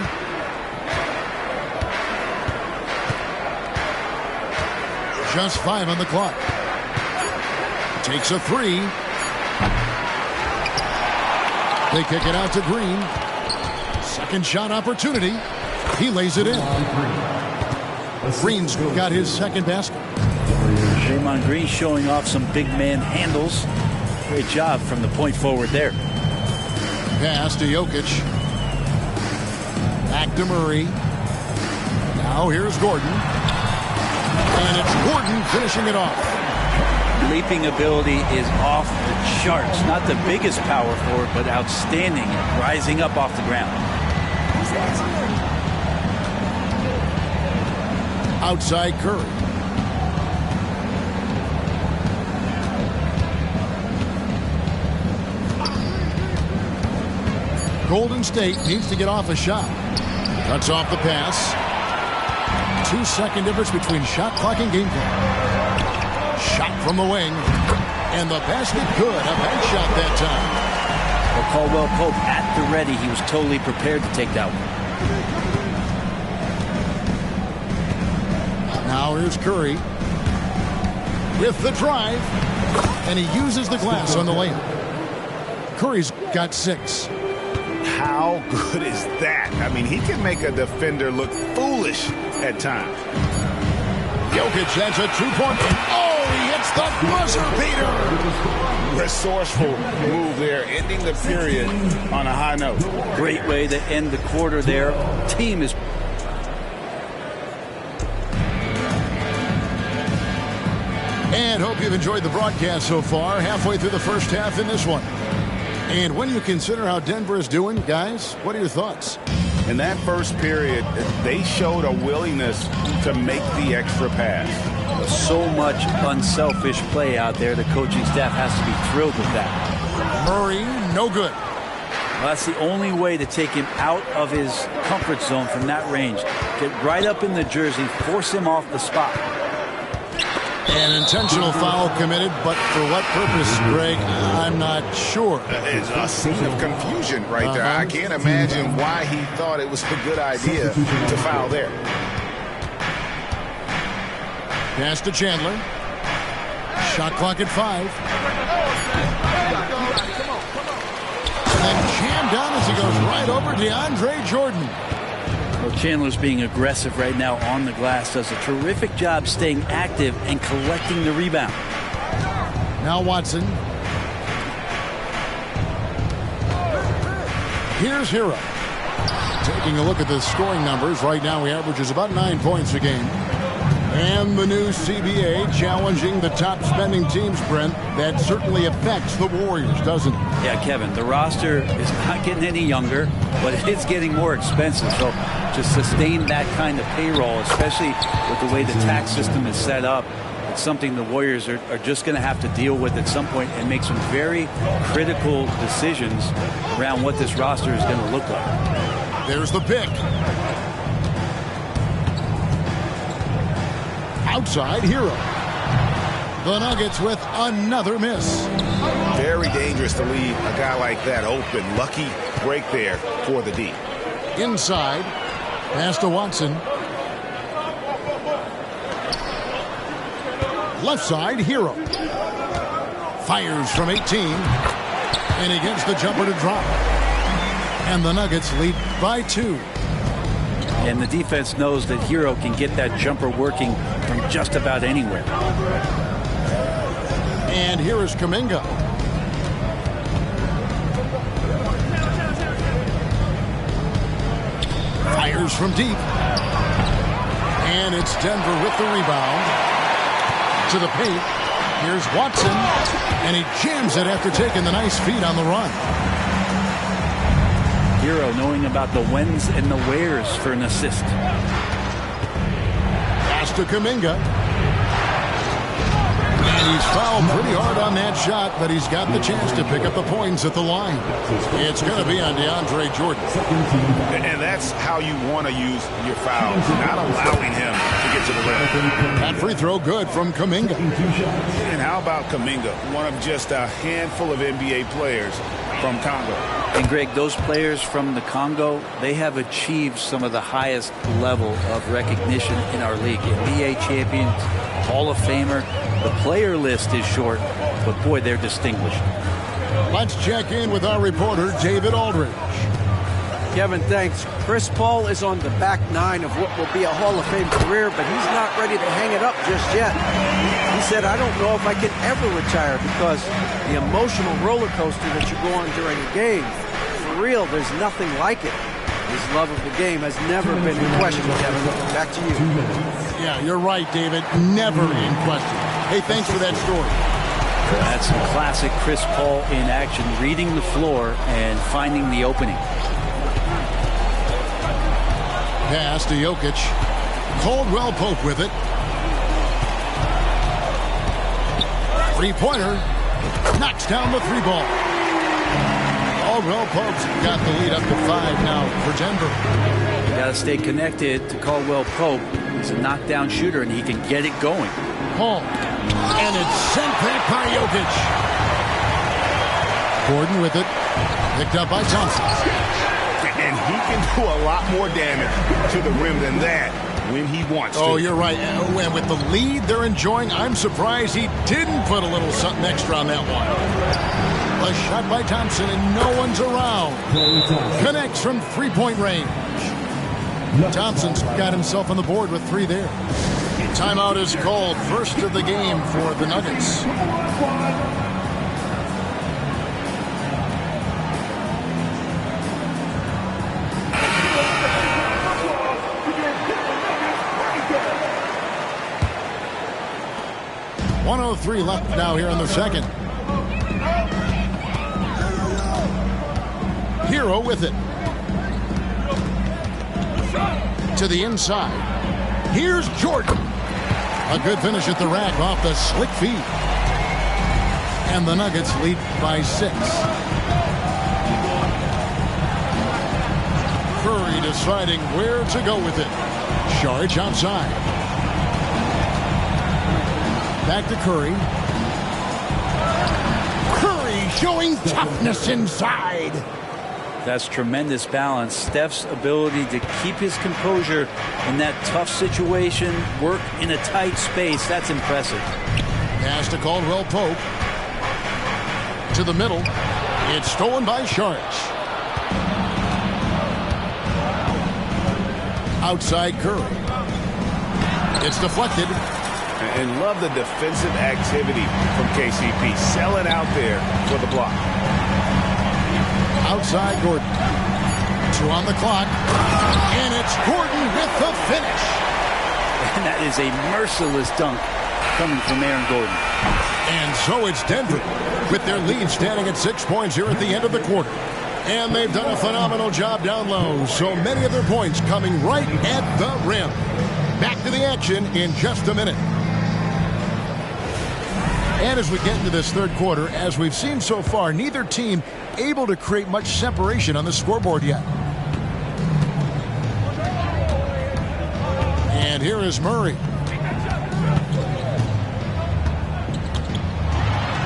Just 5 on the clock. Takes a 3. They kick it out to Green. Second shot opportunity. He lays it in. Green's got his second basket. Draymond Green showing off some big man handles. Great job from the point forward there. Pass to Jokic. Back to Murray. Now here's Gordon. And it's Gordon finishing it off. Leaping ability is off the charts. Not the biggest power forward, but outstanding, rising up off the ground. Outside Curry. Golden State needs to get off a shot. Cuts off the pass. 2-second difference between shot clock and game clock. Shot from the wing. And the basket good. A bank shot that time. Well, Caldwell Pope at the ready. He was totally prepared to take that one. Now here's Curry. With the drive. And he uses the glass on the layup. Curry's got 6. How good is that? I mean, he can make a defender look foolish at times. Jokic has a 2-point. Oh, he hits the buzzer beater. Resourceful move there, ending the period on a high note. Great way to end the quarter there. Team is... And hope you've enjoyed the broadcast so far. Halfway through the first half in this one. And when you consider how Denver is doing, guys, what are your thoughts? In that first period, they showed a willingness to make the extra pass. So much unselfish play out there. The coaching staff has to be thrilled with that. Murray, no good. Well, that's the only way to take him out of his comfort zone from that range. Get right up in the jersey, force him off the spot. An intentional foul committed, but for what purpose, Greg? I'm not sure. It's a scene of confusion right there. I can't imagine why he thought it was a good idea to foul there. Pass to Chandler. Shot clock at 5. And then jammed down as he goes right over DeAndre Jordan. Well, Chandler's being aggressive right now on the glass. Does a terrific job staying active and collecting the rebound. Now Watson. Here's Hero. Taking a look at the scoring numbers. Right now he averages about 9 points a game. And the new CBA challenging the top spending teams, Brent. That certainly affects the Warriors, doesn't it? Yeah, Kevin, the roster is not getting any younger, but it's getting more expensive. So to sustain that kind of payroll, especially with the way the tax system is set up, it's something the Warriors are just going to have to deal with at some point and make some very critical decisions around what this roster is going to look like. There's the pick. Outside Hero. The Nuggets with another miss. Very dangerous to leave a guy like that open. Lucky break there for the D. Inside. Pass to Watson. Left side, Hero. Fires from 18. And he gets the jumper to drop. And the Nuggets lead by 2. And the defense knows that Hero can get that jumper working from just about anywhere. And here is Kuminga. Fires from deep. And it's Denver with the rebound. To the paint. Here's Watson. And he jams it after taking the nice feed on the run. Hero knowing about the whens and the wheres for an assist. Pass to Kuminga. And he's fouled pretty hard on that shot, but he's got the chance to pick up the points at the line. It's going to be on DeAndre Jordan. And that's how you want to use your fouls, not allowing him to get to the rim. That free throw good from Kuminga. And how about Kuminga, one of just a handful of NBA players from Congo. And Greg, those players from the Congo, they have achieved some of the highest level of recognition in our league. NBA champions, Hall of Famer. The player list is short, but boy, they're distinguished. Let's check in with our reporter, David Aldridge. Kevin, thanks. Chris Paul is on the back nine of what will be a Hall of Fame career, but he's not ready to hang it up just yet. He said, I don't know if I can ever retire because the emotional roller coaster that you go on during a game, for real, there's nothing like it. His love of the game has never been in question, Kevin. Back to you. Yeah, you're right, David. Never in question. Hey, thanks for that story. That's some classic Chris Paul in action, reading the floor and finding the opening. Pass to Jokic. Caldwell Pope with it. Three-pointer. Knocks down the three ball. Caldwell Pope's got the lead up to 5 now for Denver. You got to stay connected to Caldwell Pope. He's a knockdown shooter, and he can get it going. Paul. And it's sent back by Jokic. Gordon with it. Picked up by Thompson. And he can do a lot more damage to the rim than that when he wants to. Oh, you're right. And with the lead they're enjoying, I'm surprised he didn't put a little something extra on that one. A shot by Thompson, and no one's around. Connects from three-point range. Thompson's got himself on the board with 3 there. Timeout is called. First of the game for the Nuggets. .103 left now here in the second. Hero with it. To the inside. Here's Jordan. A good finish at the rack off the slick feed. And the Nuggets lead by 6. Curry deciding where to go with it. Saric outside. Back to Curry. Curry showing toughness inside. That's tremendous balance. Steph's ability to keep his composure in that tough situation, work in a tight space, that's impressive. Pass to Caldwell Pope. To the middle. It's stolen by Saric. Outside Curry. It's deflected. And love the defensive activity from KCP. Selling out there for the block. Outside Gordon. 2 on the clock. And it's Gordon with the finish. And that is a merciless dunk coming from Aaron Gordon. And so it's Denver with their lead standing at 6 points here at the end of the quarter. And they've done a phenomenal job down low. So many of their points coming right at the rim. Back to the action in just a minute. And as we get into this third quarter, as we've seen so far, neither team able to create much separation on the scoreboard yet. And here is Murray.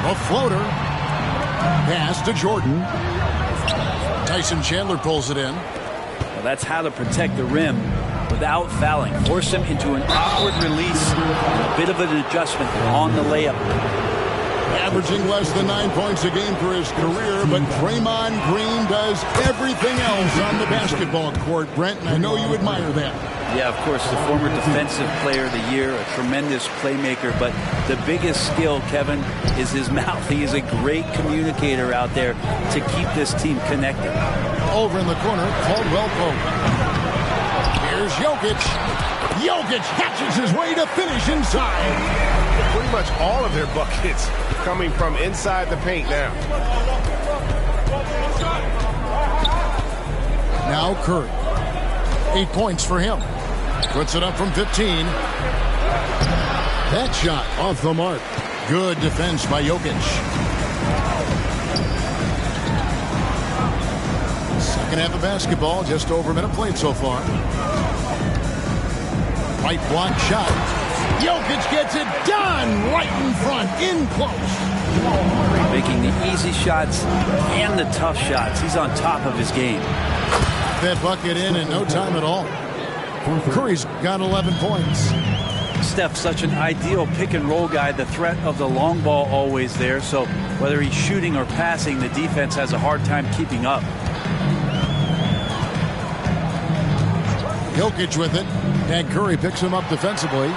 A floater. Pass to Jordan. Tyson Chandler pulls it in. Well, that's how to protect the rim without fouling. Force him into an awkward release, a bit of an adjustment on the layup. Averaging less than 9 points a game for his career, but Draymond Green does everything else on the basketball court, Brent, and I know you admire that. Yeah, of course, the former Defensive Player of the Year, a tremendous playmaker, but the biggest skill, Kevin, is his mouth. He is a great communicator out there to keep this team connected. Over in the corner, Caldwell Pope. Here's Jokic. Jokic hatches his way to finish inside. Pretty much all of their buckets coming from inside the paint now. Now Curry. 8 points for him. Puts it up from 15. That shot off the mark. Good defense by Jokic. Second half of basketball, just over a minute played so far. Right block shot. Jokic gets it done right in front, in close. Making the easy shots and the tough shots. He's on top of his game. That bucket in no time at all. Curry's got 11 points. Steph, such an ideal pick and roll guy. The threat of the long ball always there. So whether he's shooting or passing, the defense has a hard time keeping up. Jokic with it. And Curry picks him up defensively.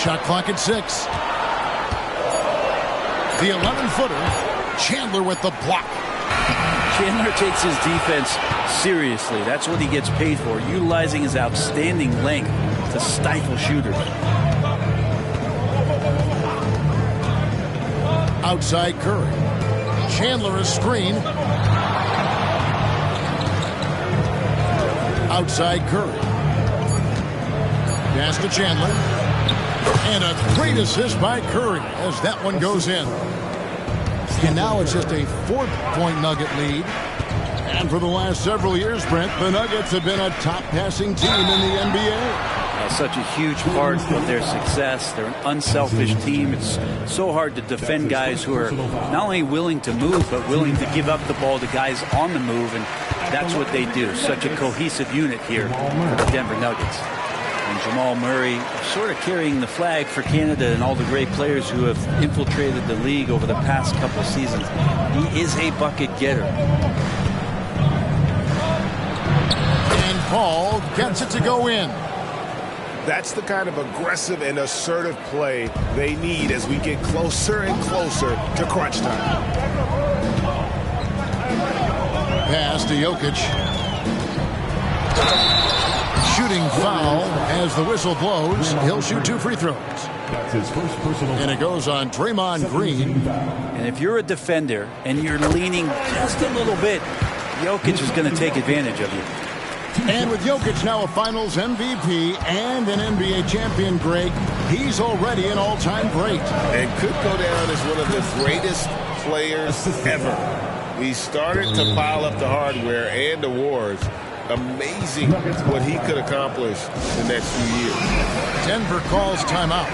Shot clock at 6. The 11-footer. Chandler with the block. Chandler takes his defense seriously. That's what he gets paid for, utilizing his outstanding length to stifle shooters. Outside Curry. Chandler is screen. Outside Curry. Pass to Chandler. And a great assist by Curry as that one goes in. And now it's just a 4-point Nugget lead. And for the last several years, Brent, the Nuggets have been a top passing team in the NBA. Such a huge part of their success. They're an unselfish team. It's so hard to defend guys who are not only willing to move, but willing to give up the ball to guys on the move. And that's what they do. Such a cohesive unit here for the Denver Nuggets. And Jamal Murray sort of carrying the flag for Canada and all the great players who have infiltrated the league over the past couple seasons. He is a bucket getter. And Paul gets it to go in. That's the kind of aggressive and assertive play they need as we get closer and closer to crunch time. Pass to Jokic. Shooting foul as the whistle blows. He'll shoot 2 free throws. That's his first personal. And it goes on Draymond Green. And if you're a defender and you're leaning just a little bit, Jokic is going to take advantage of you. And with Jokic now a Finals MVP and an NBA champion, Greg, he's already an all-time great. And could go down as one of the greatest players ever. He started to pile up the hardware and awards. Amazing what he could accomplish the next few years. Denver calls timeout.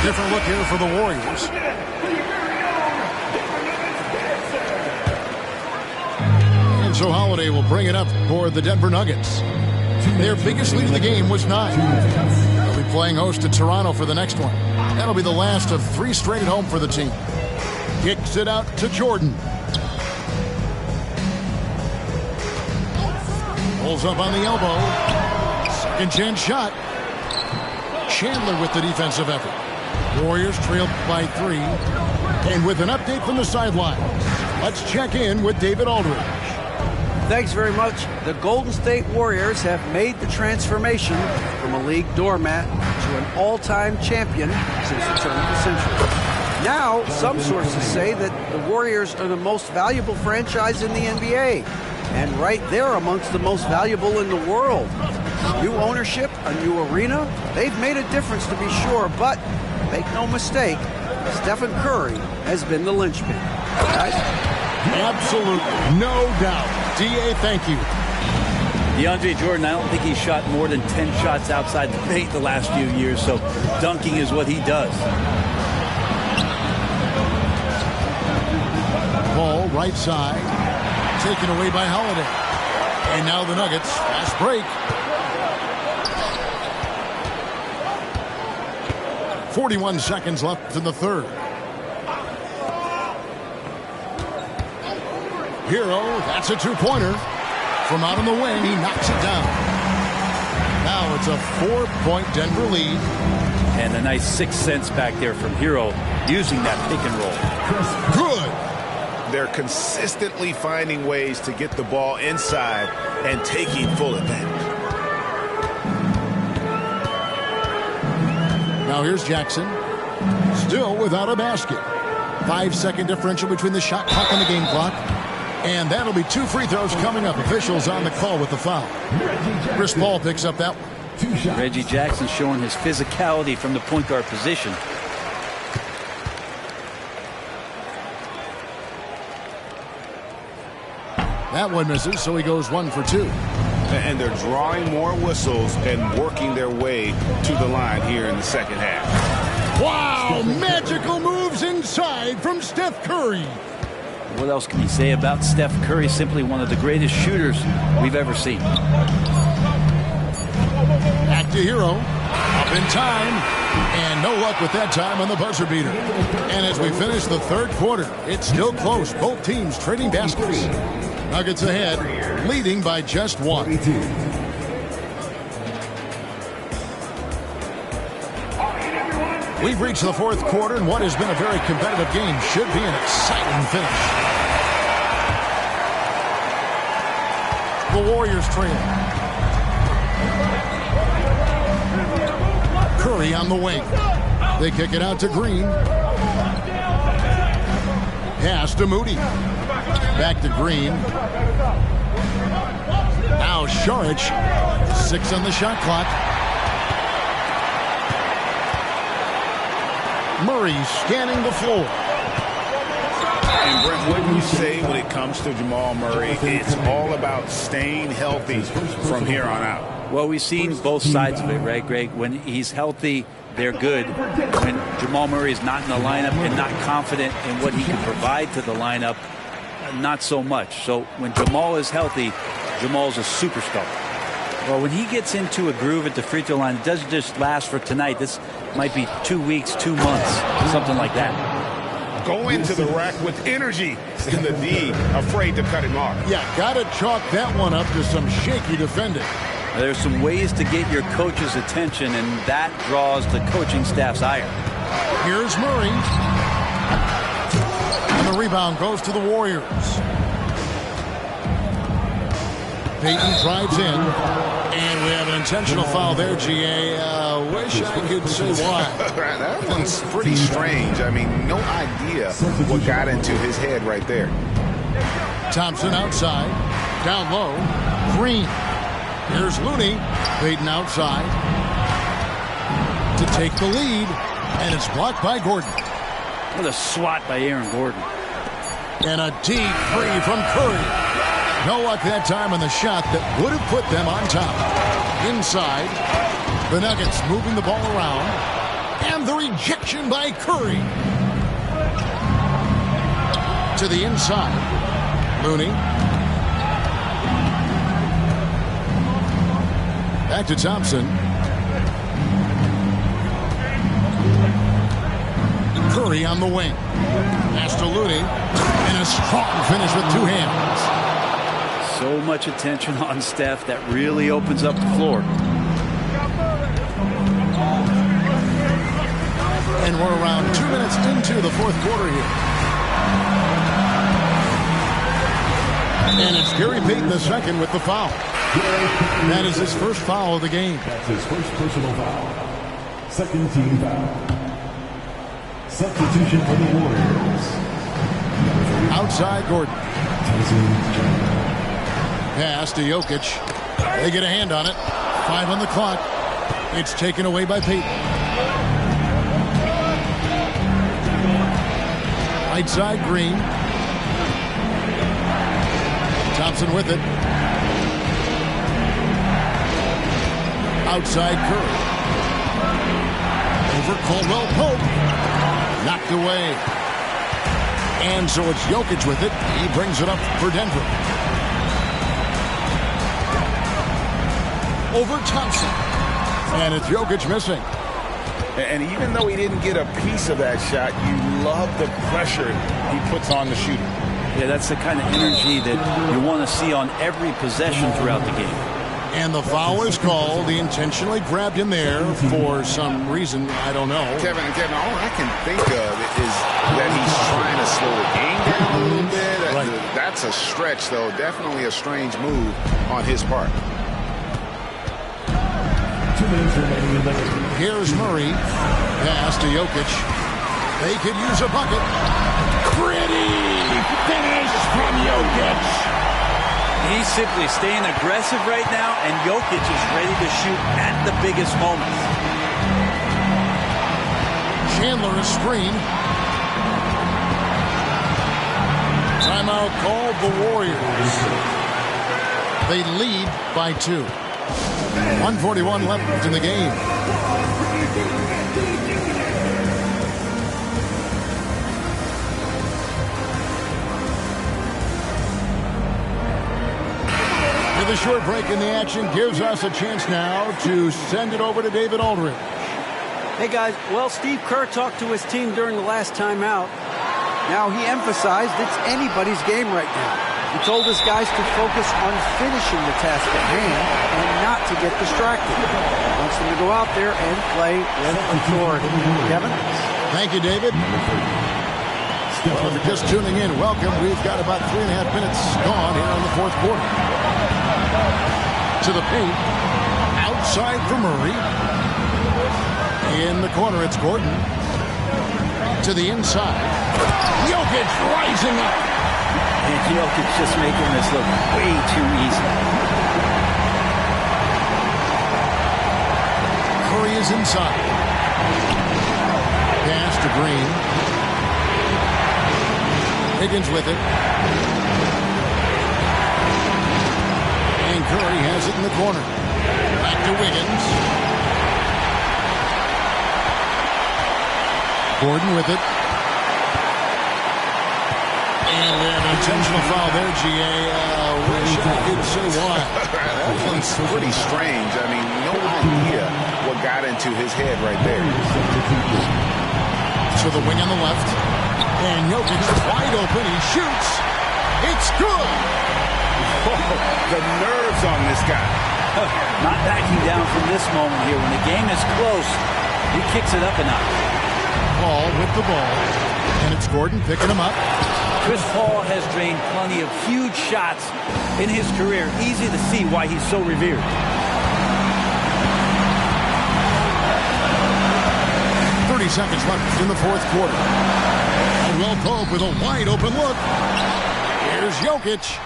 Different look here for the Warriors. And so Holiday will bring it up for the Denver Nuggets. Their biggest lead of the game was 9. They'll be playing host to Toronto for the next one. That'll be the last of 3 straight at home for the team. Kicks it out to Jordan. Pulls up on the elbow. Second chance shot. Chandler with the defensive effort. Warriors trailed by 3. And with an update from the sideline, let's check in with David Aldridge. Thanks very much. The Golden State Warriors have made the transformation from a league doormat to an all-time champion since the turn of the century. Now, some sources say that the Warriors are the most valuable franchise in the NBA, and right there amongst the most valuable in the world. New ownership, a new arena, they've made a difference to be sure, but make no mistake, Stephen Curry has been the linchpin. Guys? Absolutely, no doubt. DA, thank you. DeAndre Jordan, I don't think he shot more than 10 shots outside the paint the last few years, so dunking is what he does. Ball right side, taken away by Holiday. And now the Nuggets, fast break. 41 seconds left in the third. Hero, that's a two-pointer. From out on the wing, he knocks it down. Now it's a 4-point Denver lead. And a nice 6 cents back there from Hero using that pick and roll. Good. They're consistently finding ways to get the ball inside and taking full advantage. Now here's Jackson. Still without a basket. 5-second differential between the shot clock and the game clock. And that'll be 2 free throws coming up. Officials on the call with the foul. Chris Paul picks up that one. Reggie Jackson showing his physicality from the point guard position. That one misses, so he goes 1 for 2. And they're drawing more whistles and working their way to the line here in the second half. Wow, magical moves inside from Steph Curry. What else can you say about Steph Curry? Simply one of the greatest shooters we've ever seen. Back to Hero. Up in time. And no luck with that time on the buzzer beater. And as we finish the third quarter, it's still close. Both teams trading baskets. Nuggets ahead, leading by just 1. We've reached the fourth quarter, and what has been a very competitive game should be an exciting finish. The Warriors trail. Curry on the wing. They kick it out to Green. Pass to Moody. Back to Green. Now Šarić. 6 on the shot clock. Murray scanning the floor. And Brent, what do you say when it comes to Jamal Murray? It's all about staying healthy from here on out. Well, we've seen both sides of it, right, Greg? When he's healthy, they're good. When Jamal Murray is not in the lineup and not confident in what he can provide to the lineup, not so much. So when Jamal is healthy, Jamal's a superstar. Well, when he gets into a groove at the free throw line, it doesn't just last for tonight. This might be 2 weeks, 2 months, something like that. Go into the rack with energy, and the D afraid to cut him off. Yeah, got to chalk that one up to some shaky defending. There's some ways to get your coach's attention, and that draws the coaching staff's ire. Here's Murray. And the rebound goes to the Warriors. Payton drives in. And we have an intentional foul there, GA. Wish I could say why. That one's pretty strange. I mean, no idea what got into his head right there. Thompson outside. Down low. Green. Here's Looney. Payton outside to take the lead. And it's blocked by Gordon. What a swat by Aaron Gordon. And a deep three from Curry. No luck that time on the shot that would have put them on top. Inside, the Nuggets moving the ball around. And the rejection by Curry. To the inside. Looney. Back to Thompson. Curry on the wing. Pass to Looney. And a strong finish with 2 hands. So much attention on Steph that really opens up the floor. And we're around 2 minutes into the fourth quarter here. And it's Gary Payton II with the foul. That is his first foul of the game. That's his first personal foul. Second team foul. Substitution for the Warriors. Outside Gordon. Pass to Jokic. They get a hand on it. 5 on the clock. It's taken away by Payton. Right side Green. Thompson with it. Outside Curry. Over Caldwell Pope. Knocked away. And so it's Jokic with it. He brings it up for Denver. Over Thompson. And it's Jokic missing. And even though he didn't get a piece of that shot, you love the pressure he puts on the shooter. Yeah, that's the kind of energy that you want to see on every possession throughout the game. And the foul is called. He intentionally grabbed him there for some reason. I don't know. Kevin, all I can think of is that he's trying to slow the game down a little bit. Right. That's a stretch, though. Definitely a strange move on his part. 2 minutes remaining in the game. Here's Murray. Pass to Jokic. They could use a bucket. Pretty finish from Jokic. He's simply staying aggressive right now, and Jokic is ready to shoot at the biggest moments. Chandler is screen. Timeout called the Warriors. They lead by 2. 1:41 left in the game. The short break in the action gives us a chance now to send it over to David Aldridge. Hey guys, well, Steve Kerr talked to his team during the last timeout. Now he emphasized it's anybody's game right now. He told his guys to focus on finishing the task at hand and not to get distracted. He wants them to go out there and play with authority. Kevin? Thank you, David. Well, if you're just tuning in, welcome. We've got about 3.5 minutes gone here in the fourth quarter. To the paint. Outside for Murray. In the corner, it's Gordon. To the inside. Jokic rising up. And Jokic just making this look way too easy. Curry is inside. Pass to Green. Higgins with it. And Curry has it in the corner. Back to Wiggins. Gordon with it. And an intentional foul there, G.A. Wish I could say why. That one's pretty strange. I mean, no idea what got into his head right there. So the wing on the left. And Jokic wide open. He shoots. It's good. Oh, the nerves on this guy. Not backing down from this moment here. When the game is close, he kicks it up a notch. Paul with the ball. And it's Gordon picking him up. Chris Paul has drained plenty of huge shots in his career. Easy to see why he's so revered. 30 seconds left in the fourth quarter. Caldwell Pope with a wide open look. Here's Jokic.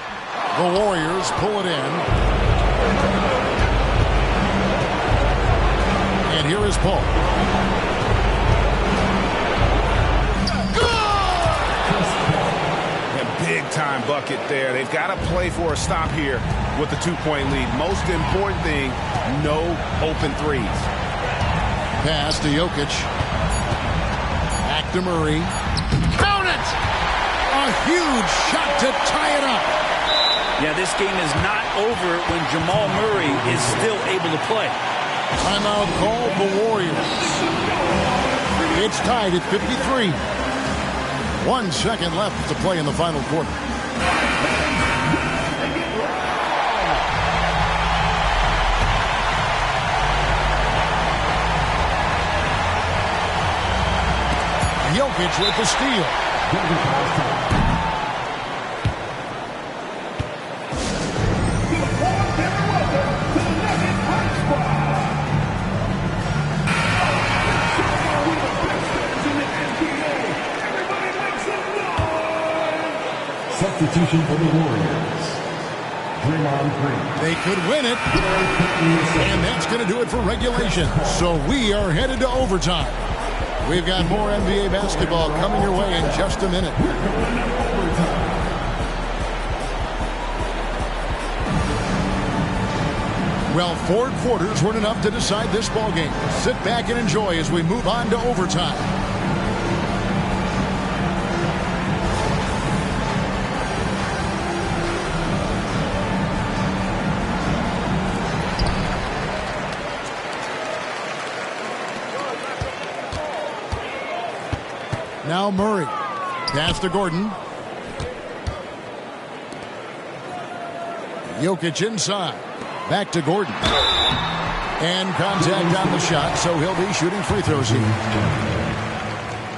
The Warriors pull it in. And here is Paul. Big-time bucket there. They've got to play for a stop here with the 2-point lead. Most important thing, no open threes. Pass to Jokic. Back to Murray. Count it! A huge shot to tie it up. Yeah, this game is not over when Jamal Murray is still able to play. Timeout called the Warriors. It's tied at 53. 1 second left to play in the final quarter. Jokic with the steal. Substitution for the Warriors. Draymond Green. They could win it. And that's going to do it for regulation. So we are headed to overtime. We've got more NBA basketball coming your way in just a minute. Well, 4 quarters weren't enough to decide this ball game. Sit back and enjoy as we move on to overtime. Now Murray. Pass to Gordon. Jokic inside. Back to Gordon. And contact on the shot, so he'll be shooting free throws here.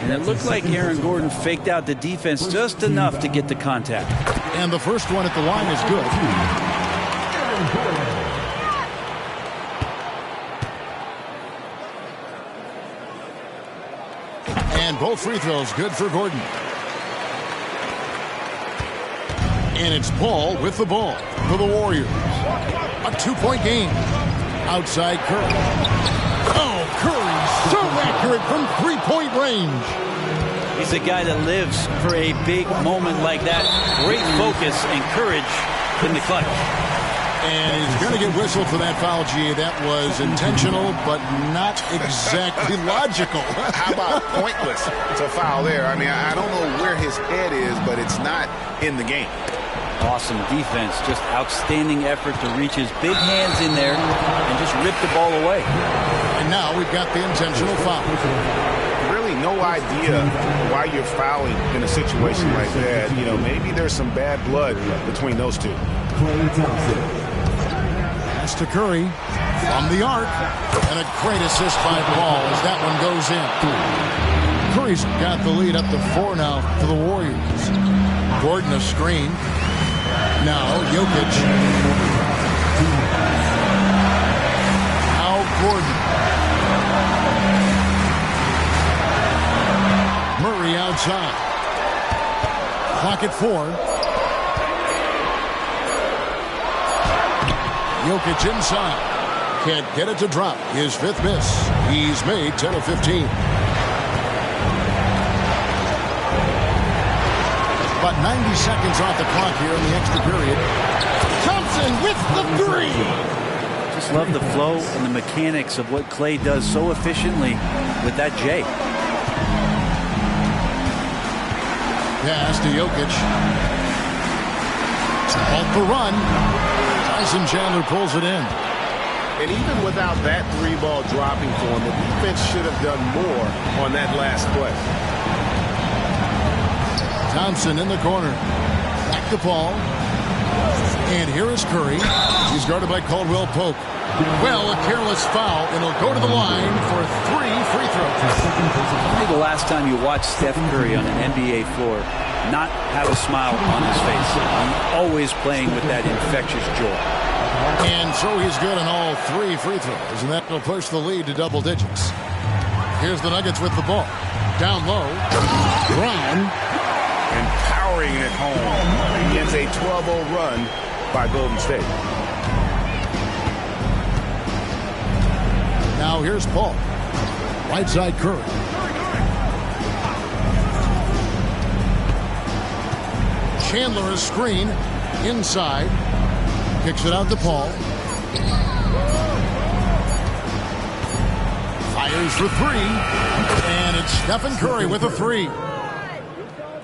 And it looked like Aaron Gordon faked out the defense just enough to get the contact. And the first one at the line is good. And both free throws good for Gordon. And it's Paul with the ball for the Warriors. A 2-point game. Outside Curry. Oh, Curry so accurate from 3-point range. He's a guy that lives for a big moment like that. Great focus and courage in the clutch. And he's going to get whistled for that foul, G. That was intentional, but not exactly logical. How about pointless? It's a foul there. I mean, I don't know where his head is, but it's not in the game. Awesome defense. Just outstanding effort to reach his big hands in there and just rip the ball away. And now we've got the intentional foul. Really no idea why you're fouling in a situation like that. You know, maybe there's some bad blood between those two. Pass to Curry from the arc. And a great assist by Paul as that one goes in. Curry's got the lead up to 4 now for the Warriors. Gordon a screen. Now Jokic. Now Gordon. Murray outside. Clock at 4. Jokic inside. Can't get it to drop. His 5th miss. He's made 10 of 15. About 90 seconds off the clock here in the extra period. Thompson with the 3. Just love the flow and the mechanics of what Clay does so efficiently with that J. Pass to Jokic. Off the run. Tyson Chandler pulls it in. And even without that 3-ball dropping for him, the defense should have done more on that last play. Thompson in the corner. Back to Paul. And here is Curry. He's guarded by Caldwell Pope. Well, a careless foul, and he'll go to the line for 3 free throws. Maybe the last time you watched Steph Curry on an NBA floor not have a smile on his face. He's always playing with that infectious joy. And so he's good on all 3 free throws, and that will push the lead to double digits. Here's the Nuggets with the ball. Down low. Brown. And powering it home against a 12-0 run by Golden State. Now here's Paul. Right side Curry. Chandler is screen. Inside. Kicks it out to Paul. Fires for 3. And it's Stephen Curry with a 3.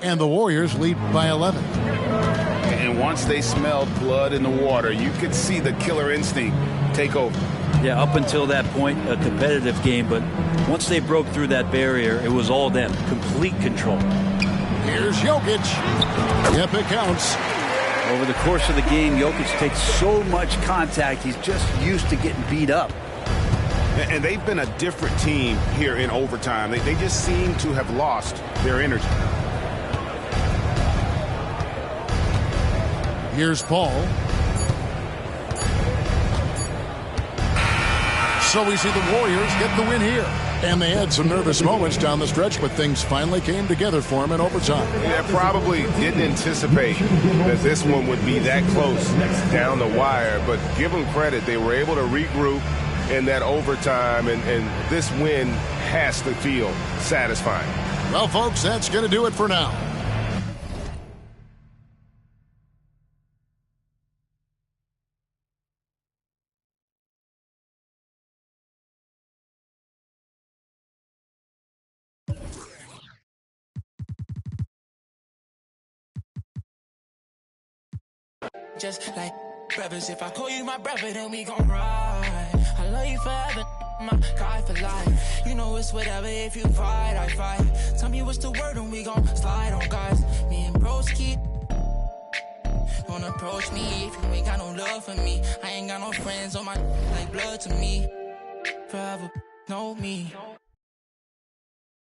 And the Warriors lead by 11. And once they smelled blood in the water, you could see the killer instinct take over. Yeah, up until that point, a competitive game, but once they broke through that barrier, it was all them. Complete control. Here's Jokic. Yep, it counts. Over the course of the game, Jokic takes so much contact, he's just used to getting beat up. And they've been a different team here in overtime. They just seem to have lost their energy. Here's Paul. So we see the Warriors get the win here. And they had some nervous moments down the stretch, but things finally came together for them in overtime. Yeah, probably didn't anticipate that this one would be that close down the wire, but give them credit. They were able to regroup in that overtime, and this win has to feel satisfying. Well, folks, that's going to do it for now. just like brothers. If I call you my brother, then we gon' ride. I love you forever, my guy for life. You know it's whatever, if you fight, I fight. Tell me what's the word and we gon' slide on guys. Me and broski. Don't approach me if you ain't got no love for me. I ain't got no friends on my like blood to me. Forever know me.